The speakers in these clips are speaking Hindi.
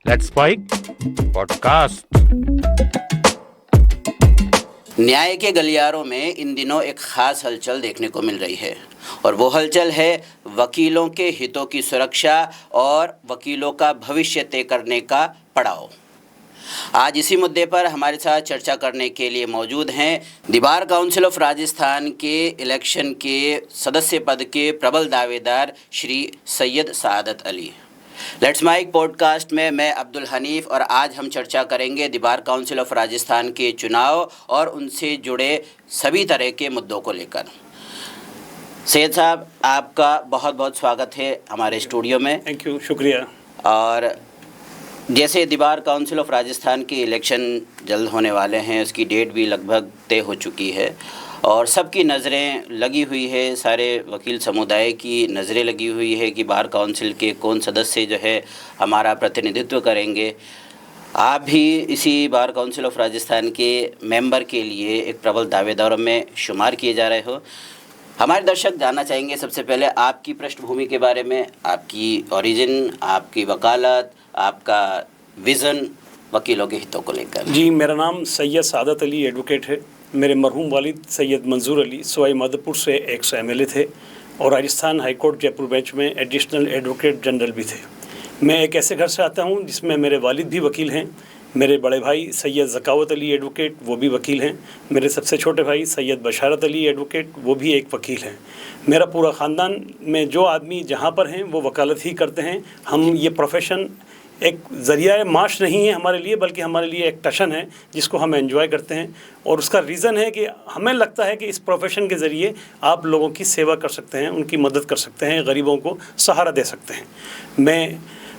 Let's fight podcast. न्याय के गलियारों में इन दिनों एक खास हलचल देखने को मिल रही है और वो हलचल है वकीलों के हितों की सुरक्षा और वकीलों का भविष्य तय करने का पड़ाव। आज इसी मुद्दे पर हमारे साथ चर्चा करने के लिए मौजूद हैं the bar council of Rajasthan के इलेक्शन के सदस्य पद के प्रबल दावेदार Shri Syed Saadat Ali. Let's mic podcast में मैं अब्दुल हनीफ और आज हम चर्चा करेंगे the bar council of Rajasthan के चुनाव और उनसे जुड़े सभी तरह के मुद्दों को लेकर। सैयद साहब, आपका बहुत बहुत स्वागत है हमारे स्टूडियो में। थैंक यू, शुक्रिया। और जैसे the bar council of Rajasthan के इलेक्शन जल्द होने वाले हैं, उसकी डेट भी लगभग तय हो चुकी है और सबकी नज़रें लगी हुई है, सारे वकील समुदाय की नज़रें लगी हुई है कि बार काउंसिल के कौन सदस्य जो है हमारा प्रतिनिधित्व करेंगे। आप भी इसी बार काउंसिल ऑफ राजस्थान के मेंबर के लिए एक प्रबल दावेदारों में शुमार किए जा रहे हो। हमारे दर्शक जानना चाहेंगे सबसे पहले आपकी पृष्ठभूमि के बारे में, आपकी ओरिजिन, आपकी वकालत, आपका विज़न वकीलों के हितों को लेकर। जी, मेरा नाम सैयद सादत अली एडवोकेट है। मेरे मरहूम वालिद सैयद मंजूर अली सवाई माधोपुर से एक्स MLA थे और Rajasthan high court Jaipur bench में एडिशनल एडवोकेट जनरल भी थे। मैं एक ऐसे घर से आता हूं जिसमें मेरे वालिद भी वकील हैं। मेरे बड़े भाई सैयद ज़कावत अली एडवोकेट, वो भी वकील हैं। मेरे सबसे छोटे भाई सैयद बशारत अली एडवोकेट, वो भी एक वकील हैं। मेरा पूरा ख़ानदान में जो आदमी जहाँ पर हैं वो वकालत ही करते हैं। हम ये प्रोफेशन एक ज़रिया माश नहीं है हमारे लिए, बल्कि हमारे लिए एक टशन है जिसको हम एंजॉय करते हैं। और उसका रीज़न है कि हमें लगता है कि इस प्रोफेशन के ज़रिए आप लोगों की सेवा कर सकते हैं, उनकी मदद कर सकते हैं, गरीबों को सहारा दे सकते हैं। मैं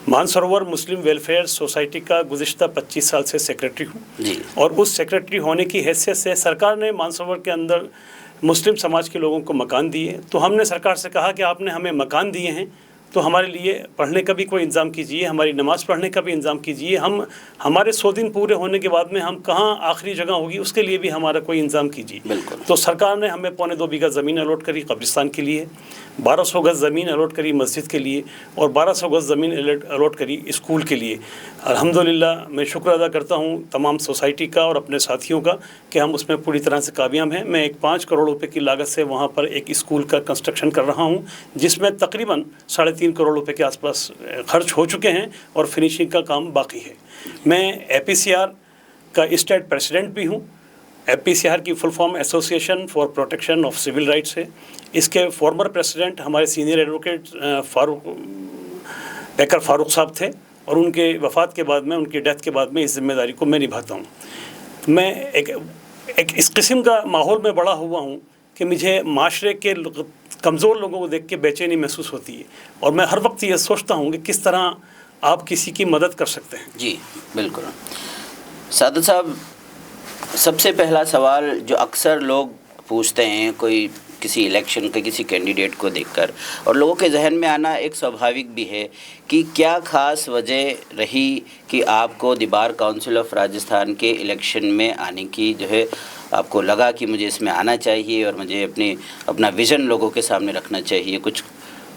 मानसरोवर मुस्लिम वेलफेयर सोसाइटी का गुज़िश्ता 25 साल से सेक्रेटरी हूँ और उस सेक्रेटरी होने की हैसियत से सरकार ने मानसरोवर के अंदर मुस्लिम समाज के लोगों को मकान दिए। तो हमने सरकार से कहा कि आपने हमें मकान दिए हैं तो हमारे लिए पढ़ने का भी कोई इंतज़ाम कीजिए, हमारी नमाज़ पढ़ने का भी इंतज़ाम कीजिए। हमारे 100 दिन पूरे होने के बाद में हम कहाँ आखिरी जगह होगी उसके लिए भी हमारा कोई इंतज़ाम कीजिए। बिल्कुल। तो सरकार ने हमें 2.25 बीघा ज़मीन अलॉट करी कब्रिस्तान के लिए, 1200 गज़ ज़मीन अलॉट करी मस्जिद के लिए और 1200 गज़ ज़मीन अलॉट करी स्कूल के लिए। अल्हम्दुलिल्लाह मैं शुक्र अदा करता हूँ तमाम सोसाइटी का और अपने साथियों का कि हम उसमें पूरी तरह से कामयाब हैं। मैं एक 5 करोड़ रुपए की लागत से वहाँ पर एक स्कूल का कंस्ट्रक्शन कर रहा हूँ जिसमें तकरीबन 3.5 करोड़ रुपए के आसपास खर्च हो चुके हैं और फिनिशिंग का काम बाकी है। मैं APCR का स्टेट प्रेसिडेंट भी हूँ। APCR की full form association for protection of civil rights है। इसके फॉर्मर प्रेसिडेंट हमारे सीनियर एडवोकेट बैकर फारूक साहब थे और उनके वफ़ात के बाद में, उनकी डेथ के बाद में इस जिम्मेदारी को मैं निभाता हूँ। मैं एक इस किस्म का माहौल में बड़ा हुआ हूँ कि मुझे माशरे के कमज़ोर लोगों को देख के बेचैनी महसूस होती है और मैं हर वक्त ये सोचता हूँ कि किस तरह आप किसी की मदद कर सकते हैं। जी बिल्कुल। सादत साहब, सबसे पहला सवाल जो अक्सर लोग पूछते हैं कोई किसी इलेक्शन के किसी कैंडिडेट को देखकर, और लोगों के जहन में आना एक स्वाभाविक भी है कि क्या ख़ास वजह रही कि आपको the bar council of Rajasthan के इलेक्शन में आने की जो है आपको लगा कि मुझे इसमें आना चाहिए और मुझे अपना विज़न लोगों के सामने रखना चाहिए, कुछ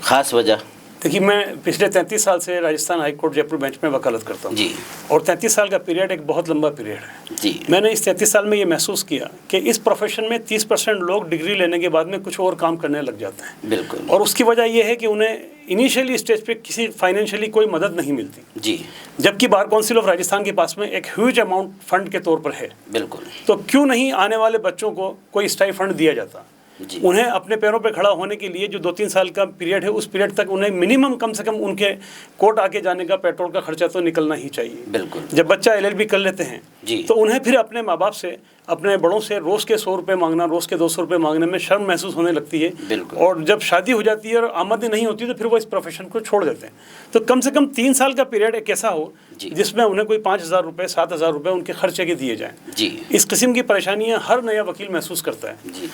ख़ास वजह? देखिए, मैं पिछले 33 साल से Rajasthan high court Jaipur bench में वकालत करता हूँ जी। और 33 साल का पीरियड एक बहुत लंबा पीरियड है जी। मैंने इस 33 साल में ये महसूस किया कि इस प्रोफेशन में 30% लोग डिग्री लेने के बाद में कुछ और काम करने लग जाते हैं। बिल्कुल। और उसकी वजह यह है कि उन्हें इनिशियली स्टेज पे किसी फाइनेंशियली कोई मदद नहीं मिलती जी, जबकि बार काउंसिल ऑफ राजस्थान के पास में एक ह्यूज अमाउंट फंड के तौर पर है। बिल्कुल। तो क्यों नहीं आने वाले बच्चों को कोई स्टाइपेंड फंड दिया जाता? उन्हें अपने पैरों पे खड़ा होने के लिए जो 2-3 साल का पीरियड है, उस पीरियड तक उन्हें मिनिमम कम से कम उनके कोर्ट आके जाने का पेट्रोल का खर्चा तो निकलना ही चाहिए। बिल्कुल। जब बच्चा LLB कर लेते हैं जी, तो उन्हें फिर अपने माँ बाप से, अपने बड़ों से रोज़ के 100 रुपये मांगना, रोज़ के 200 रुपये मांगने में शर्म महसूस होने लगती है। और जब शादी हो जाती है और आमदनी नहीं होती तो फिर वो इस प्रोफेशन को छोड़ देते हैं। तो कम से कम 3 साल का पीरियड एक ऐसा हो जिसमें उन्हें कोई 5,000 रुपये, 7,000 रुपये उनके खर्चे के दिए जाएँ जी। इस किस्म की परेशानियाँ हर नया वकील महसूस करता है जी।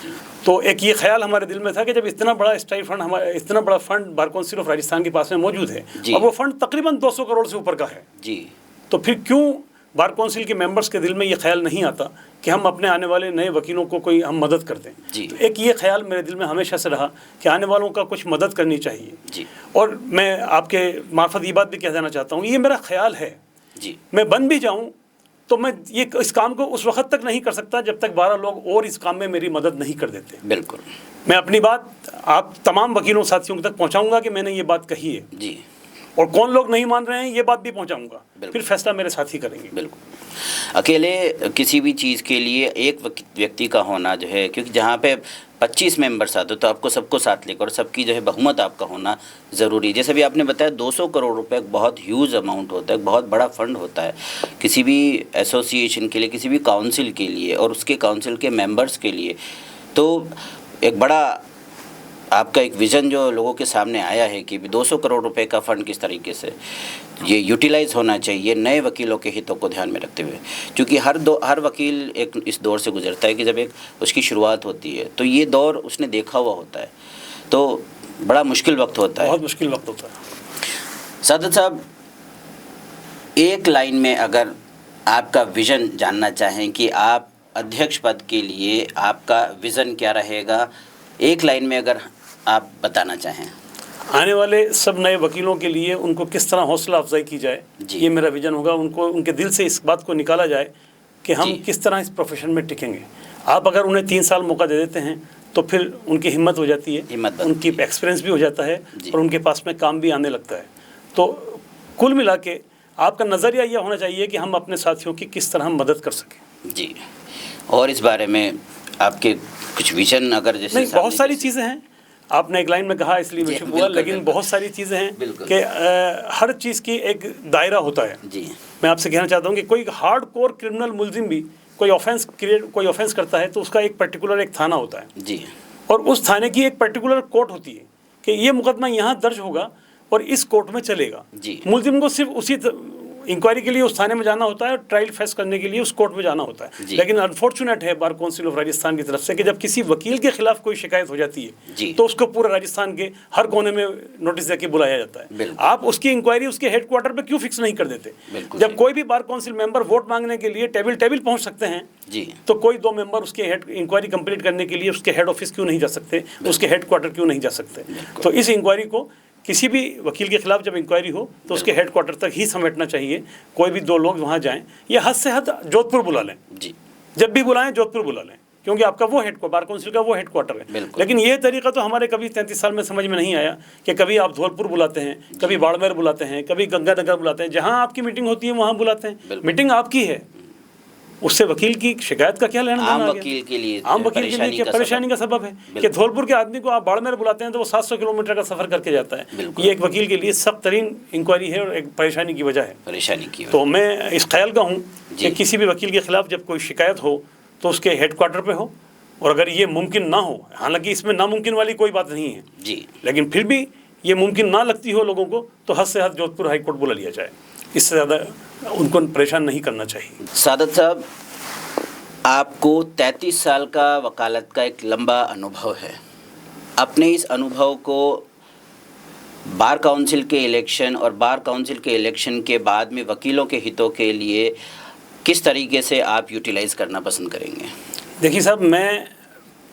तो एक ये ख्याल हमारे दिल में था कि जब इतना बड़ा स्टाइपेंड, हमारा इतना बड़ा fund bar council of Rajasthan के पास में मौजूद है और वो फंड तकरीबन 200 करोड़ से ऊपर का है जी, तो फिर क्यों बार काउंसिल के मेंबर्स के दिल में ये ख्याल नहीं आता कि हम अपने आने वाले नए वकीलों को कोई हम मदद करते हैं जी। तो एक ये ख्याल मेरे दिल में हमेशा से रहा कि आने वालों का कुछ मदद करनी चाहिए जी। और मैं आपके मार्फत ये बात भी कह देना चाहता हूँ, ये मेरा ख्याल है जी। मैं बन भी जाऊं तो मैं ये इस काम को उस वक्त तक नहीं कर सकता जब तक 12 लोग और इस काम में मेरी मदद नहीं कर देते। बिल्कुल। मैं अपनी बात आप तमाम वकीलों साथियों तक पहुंचाऊंगा कि मैंने ये बात कही है जी। और कौन लोग नहीं मान रहे हैं ये बात भी पहुंचाऊंगा, फिर फैसला मेरे साथी करेंगे। बिल्कुल। अकेले किसी भी चीज़ के लिए एक व्यक्ति का होना जो है, क्योंकि जहाँ पे 25 मेंबर्स आते तो आपको सबको साथ लेकर सबकी जो है बहुमत आपका होना ज़रूरी है। जैसे भी आपने बताया 200 करोड़ रुपए एक बहुत ह्यूज अमाउंट होता है, बहुत बड़ा फंड होता है किसी भी एसोसिएशन के लिए, किसी भी काउंसिल के लिए और उसके काउंसिल के मेंबर्स के लिए। तो एक बड़ा आपका एक विज़न जो लोगों के सामने आया है कि 200 करोड़ रुपए का फ़ंड किस तरीके से ये यूटिलाइज़ होना चाहिए नए वकीलों के हितों को ध्यान में रखते हुए, क्योंकि हर वकील एक इस दौर से गुजरता है कि जब एक उसकी शुरुआत होती है तो ये दौर उसने देखा हुआ होता है, तो बड़ा मुश्किल वक्त होता है, बहुत मुश्किल वक्त होता है। सादत साहब, एक लाइन में अगर आपका विज़न जानना चाहें कि आप अध्यक्ष पद के लिए आपका विज़न क्या रहेगा, एक लाइन में अगर आप बताना चाहें। आने वाले सब नए वकीलों के लिए उनको किस तरह हौसला अफजाई की जाए, ये मेरा विजन होगा। उनको उनके दिल से इस बात को निकाला जाए कि हम किस तरह इस प्रोफेशन में टिकेंगे। आप अगर उन्हें 3 साल मौका दे देते हैं तो फिर उनकी हिम्मत हो जाती है, उनकी एक्सपीरियंस भी हो जाता है और उनके पास में काम भी आने लगता है। तो कुल मिला के आपका नज़रिया यह होना चाहिए कि हम अपने साथियों की किस तरह मदद कर सकें। जी, और इस बारे में आपके कुछ विजन अगर जैसे नहीं, बहुत सारी चीज़ें हैं। आपने एक लाइन में कहा इसलिए मुझे हुआ, लेकिन बहुत सारी चीज़ें हैं कि हर चीज़ की एक दायरा होता है। जी, मैं आपसे कहना चाहता हूँ कि कोई हार्ड कोर क्रिमिनल मुलजिम भी कोई ऑफेंस करता है तो उसका एक पर्टिकुलर एक थाना होता है जी, और उस थाने की एक पर्टिकुलर कोर्ट होती है कि ये मुकदमा यहाँ दर्ज होगा और इस कोर्ट में चलेगा। जी, मुलजिम को सिर्फ उसी इंक्वायरी के लिए उस थाने में जाना होता है, ट्रायल फेस करने के लिए उस कोर्ट में जाना होता है। लेकिन अनफॉर्चुनेट है बार काउंसिल ऑफ राजस्थान की तरफ से कि जब किसी वकील के खिलाफ कोई शिकायत हो जाती है तो उसको पूरे राजस्थान के हर कोने में नोटिस देके बुलाया जाता है। आप उसकी इंक्वायरी उसके हेडक्वार्टर पे क्यों फिक्स नहीं कर देते? जब कोई भी बार काउंसिल मेंबर वोट मांगने के लिए टेबल पहुंच सकते हैं तो कोई 2 मेंबर उसके इंक्वायरी कंप्लीट करने के लिए उसके हेड ऑफिस क्यों नहीं जा सकते, उसके हेडक्वार्टर क्यों नहीं जा सकते? तो इस इंक्वायरी को किसी भी वकील के खिलाफ जब इंक्वायरी हो तो उसके हेडक्वार्टर तक ही समेटना चाहिए। कोई भी 2 लोग वहाँ जाएं या हद से हद जोधपुर बुला लें जी, जब भी बुलाएं जोधपुर बुला लें, क्योंकि आपका वो बार काउंसिल का वो हेडक्वार्टर है। लेकिन ये तरीका तो हमारे कभी 33 साल में समझ में नहीं आया कि कभी आप धौलपुर बुलाते हैं, कभी बाड़मेर बुलाते हैं, कभी गंगानगर बुलाते हैं, जहाँ आपकी मीटिंग होती है वहाँ बुलाते हैं। मीटिंग आपकी है, उससे वकील की शिकायत का क्या लेना देना? आम वकील के लिए क्या परेशानी का सबब है कि धौलपुर के आदमी को आप बाड़मेर बुलाते हैं तो वो 700 किलोमीटर का सफर करके जाता है। ये एक वकील के लिए सख्त तरीन इंक्वायरी है और एक परेशानी की वजह है। तो मैं इस ख्याल का हूँ कि किसी भी वकील के खिलाफ जब कोई शिकायत हो तो उसके हेडक्वार्टर पे हो, और अगर ये मुमकिन ना हो, हालांकि इसमें नामुमकिन वाली कोई बात नहीं है जी, लेकिन फिर भी ये मुमकिन ना लगती हो लोगों को तो हद से हद जोधपुर हाई कोर्ट बुला लिया जाए। इससे ज़्यादा उनको परेशान नहीं करना चाहिए। सादत साहब, आपको 33 साल का वकालत का एक लंबा अनुभव है। अपने इस अनुभव को बार काउंसिल के इलेक्शन और बार काउंसिल के इलेक्शन के बाद में वकीलों के हितों के लिए किस तरीके से आप यूटिलाइज़ करना पसंद करेंगे? देखिए साहब, मैं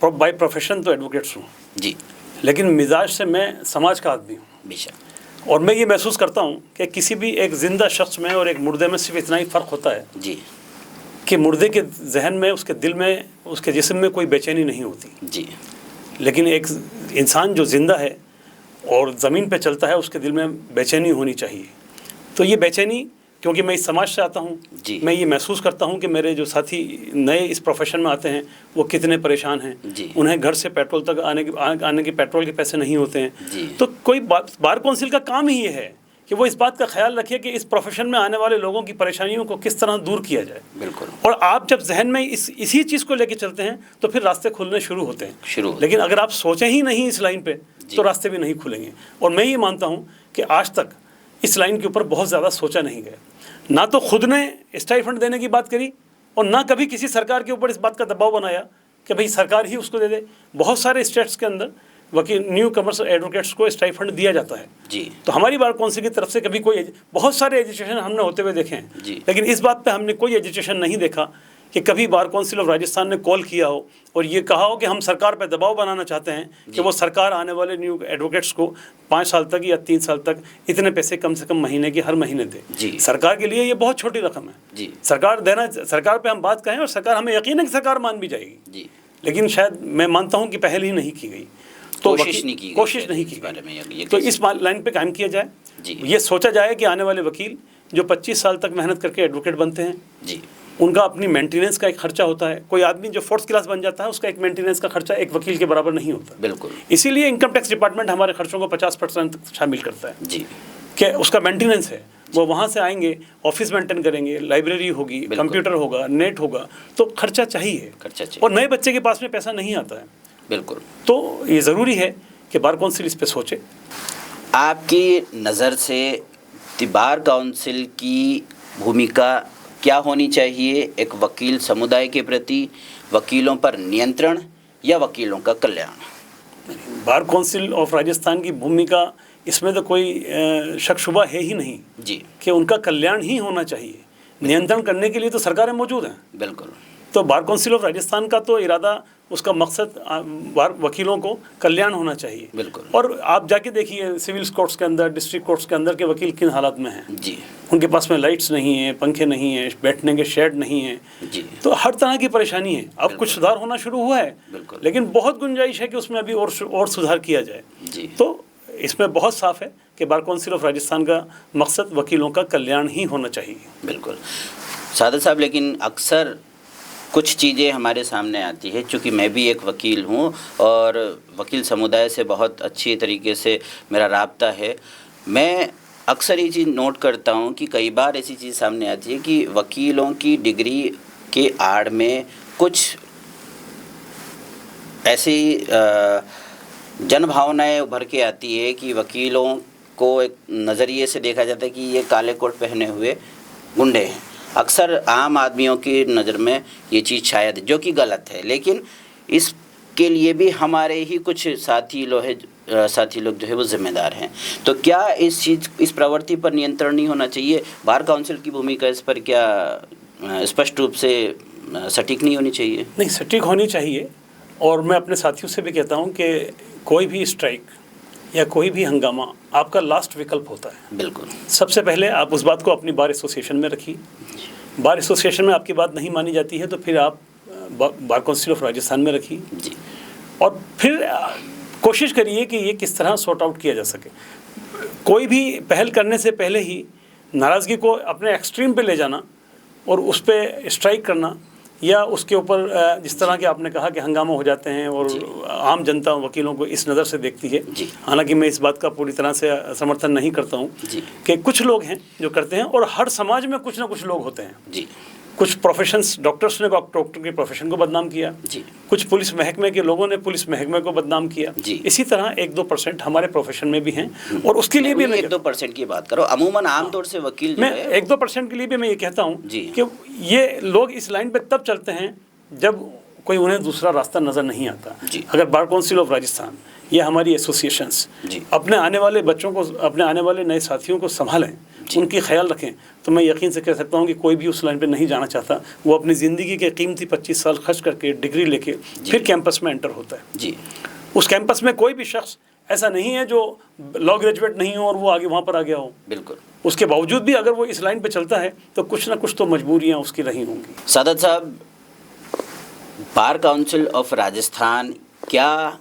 बाय प्रोफेशन तो एडवोकेट्स हूँ जी, लेकिन मिजाज से मैं समाज का आदमी हूँ बेशक। और मैं ये महसूस करता हूँ कि किसी भी एक ज़िंदा शख्स में और एक मुर्दे में सिर्फ इतना ही फ़र्क होता है जी कि मुर्दे के जहन में, उसके दिल में, उसके जिस्म में कोई बेचैनी नहीं होती जी, लेकिन एक इंसान जो ज़िंदा है और ज़मीन पे चलता है उसके दिल में बेचैनी होनी चाहिए। तो ये बेचैनी, क्योंकि मैं इस समाज से आता हूँ, मैं ये महसूस करता हूँ कि मेरे जो साथी नए इस प्रोफेशन में आते हैं वो कितने परेशान हैं। उन्हें घर से पेट्रोल तक आने के पेट्रोल के पैसे नहीं होते हैं। तो कोई बार काउंसिल का काम ही ये है कि वो इस बात का ख्याल रखिए कि इस प्रोफेशन में आने वाले लोगों की परेशानियों को किस तरह दूर किया जाए। बिल्कुल। और आप जब जहन में इसी चीज़ को लेके चलते हैं तो फिर रास्ते खुलने शुरू होते हैं। लेकिन अगर आप सोचें ही नहीं इस लाइन पे तो रास्ते भी नहीं खुलेंगे। और मैं ये मानता हूँ कि आज तक इस लाइन के ऊपर बहुत ज़्यादा सोचा नहीं गया, ना तो खुद ने स्टाइफंड देने की बात करी और ना कभी किसी सरकार के ऊपर इस बात का दबाव बनाया कि भाई सरकार ही उसको दे दे। बहुत सारे स्टेट्स के अंदर वकील न्यू कमर्स एडवोकेट्स को स्टाइफंड दिया जाता है जी। तो हमारी बार काउंसिल की तरफ से कभी कोई बहुत सारे एजुकेशन हमने होते हुए देखे हैं, लेकिन इस बात पे हमने कोई एजुकेशन नहीं देखा कि कभी बार काउंसिल ऑफ राजस्थान ने कॉल किया हो और ये कहा हो कि हम सरकार पर दबाव बनाना चाहते हैं कि वो सरकार आने वाले न्यू एडवोकेट्स को 5 साल तक या 3 साल तक इतने पैसे कम से कम महीने के हर महीने दे। सरकार के लिए ये बहुत छोटी रकम है। सरकार पे हम बात कहें और सरकार, हमें यकीन है कि सरकार मान भी जाएगी, लेकिन शायद मैं मानता हूँ कि पहल ही नहीं की गई, तो कोशिश नहीं की गई। तो इस लाइन पे कायम किया जाए, ये सोचा जाए कि आने वाले वकील जो 25 साल तक मेहनत करके एडवोकेट बनते हैं, उनका अपनी मेंटेनेंस का एक खर्चा होता है। कोई आदमी जो 4th क्लास बन जाता है उसका एक मेंटेनेंस का खर्चा एक वकील के बराबर नहीं होता। बिल्कुल। इसीलिए इनकम टैक्स डिपार्टमेंट हमारे खर्चों को 50% शामिल करता है कि उसका मेंटेनेंस है। वो वहाँ से आएंगे, ऑफिस मेंटेन करेंगे, लाइब्रेरी होगी, कंप्यूटर होगा, नेट होगा, तो खर्चा चाहिए। और नए बच्चे के पास में पैसा नहीं आता है। बिल्कुल। तो ये ज़रूरी है कि बार काउंसिल इस पर सोचे। आपकी नज़र से बार काउंसिल की भूमिका क्या होनी चाहिए एक वकील समुदाय के प्रति, वकीलों पर नियंत्रण या वकीलों का कल्याण? बार काउंसिल ऑफ राजस्थान की भूमिका, इसमें तो कोई शक शुबा है ही नहीं कि उनका कल्याण ही होना चाहिए। नियंत्रण करने के लिए तो सरकारें मौजूद हैं। बिल्कुल। तो बार काउंसिल ऑफ राजस्थान का तो इरादा, उसका मकसद वकीलों को कल्याण होना चाहिए। बिल्कुल। और आप जाके देखिए सिविल कोर्ट्स के अंदर, डिस्ट्रिक्ट कोर्ट्स के अंदर के वकील किन हालात में हैं। उनके पास में लाइट्स नहीं है, पंखे नहीं है, बैठने के शेड नहीं है, तो हर तरह की परेशानी है। अब कुछ सुधार होना शुरू हुआ है, लेकिन बहुत गुंजाइश है कि उसमें अभी और सुधार किया जाए। तो इसमें बहुत साफ है कि बार काउंसिल ऑफ राजस्थान का मकसद वकीलों का कल्याण ही होना चाहिए। बिल्कुल सादत साहब, लेकिन अक्सर कुछ चीज़ें हमारे सामने आती है, चूँकि मैं भी एक वकील हूँ और वकील समुदाय से बहुत अच्छी तरीके से मेरा राब्ता है। मैं अक्सर ये चीज़ नोट करता हूँ कि कई बार ऐसी चीज़ सामने आती है कि वकीलों की डिग्री के आड़ में कुछ ऐसी जनभावनाएं उभर के आती है कि वकीलों को एक नज़रिए से देखा जाता है कि ये काले कोट पहने हुए गुंडे हैं। अक्सर आम आदमियों की नज़र में ये चीज़ शायद, जो कि गलत है, लेकिन इसके लिए भी हमारे ही कुछ साथी लोग जो है वो जिम्मेदार हैं। तो क्या इस प्रवृत्ति पर नियंत्रण नहीं होना चाहिए? बार काउंसिल की भूमिका इस पर क्या स्पष्ट रूप से सटीक नहीं होनी चाहिए? नहीं, सटीक होनी चाहिए। और मैं अपने साथियों से भी कहता हूँ कि कोई भी स्ट्राइक या कोई भी हंगामा आपका लास्ट विकल्प होता है। बिल्कुल। सबसे पहले आप उस बात को अपनी बार एसोसिएशन में रखिए। बार एसोसिएशन में आपकी बात नहीं मानी जाती है तो फिर आप बार काउंसिल ऑफ राजस्थान में रखिए और फिर कोशिश करिए कि ये किस तरह सॉर्ट आउट किया जा सके। कोई भी पहल करने से पहले ही नाराज़गी को अपने एक्सट्रीम पे ले जाना और उस पर स्ट्राइक करना, या उसके ऊपर जिस तरह के आपने कहा कि हंगामा हो जाते हैं और आम जनता वकीलों को इस नज़र से देखती है। हालांकि मैं इस बात का पूरी तरह से समर्थन नहीं करता हूं कि कुछ लोग हैं जो करते हैं, और हर समाज में कुछ ना कुछ लोग होते हैं। कुछ प्रोफेशंस, डॉक्टर्स ने डॉक्टर के प्रोफेशन को बदनाम किया, कुछ पुलिस महकमे के लोगों ने पुलिस महकमे को बदनाम किया। इसी तरह 1-2% हमारे प्रोफेशन में भी हैं, और उसके लिए भी 1-2% की बात करो। अमूमन आमतौर से वकील मैं 1-2% के लिए भी मैं ये कहता हूँ कि ये लोग इस लाइन पे तब चलते हैं जब कोई उन्हें दूसरा रास्ता नज़र नहीं आता। अगर बार काउंसिल ऑफ राजस्थान या हमारी एसोसिएशंस अपने आने वाले बच्चों को, अपने आने वाले नए साथियों को संभालें, उनकी ख्याल रखें, तो मैं यकीन से कह सकता हूं कि कोई भी उस लाइन पे नहीं जाना चाहता। वो अपनी ज़िंदगी के कीमती 25 साल खर्च करके डिग्री लेके फिर कैंपस में एंटर होता है। उस कैंपस में कोई भी शख्स ऐसा नहीं है जो लॉ ग्रेजुएट नहीं हो और वो आगे वहाँ पर आ गया हो। बिल्कुल। उसके बावजूद भी अगर वो इस लाइन पर चलता है तो कुछ ना कुछ तो मजबूरियाँ उसकी रही होंगी। सादत साहब, बार काउंसिल ऑफ राजस्थान क्या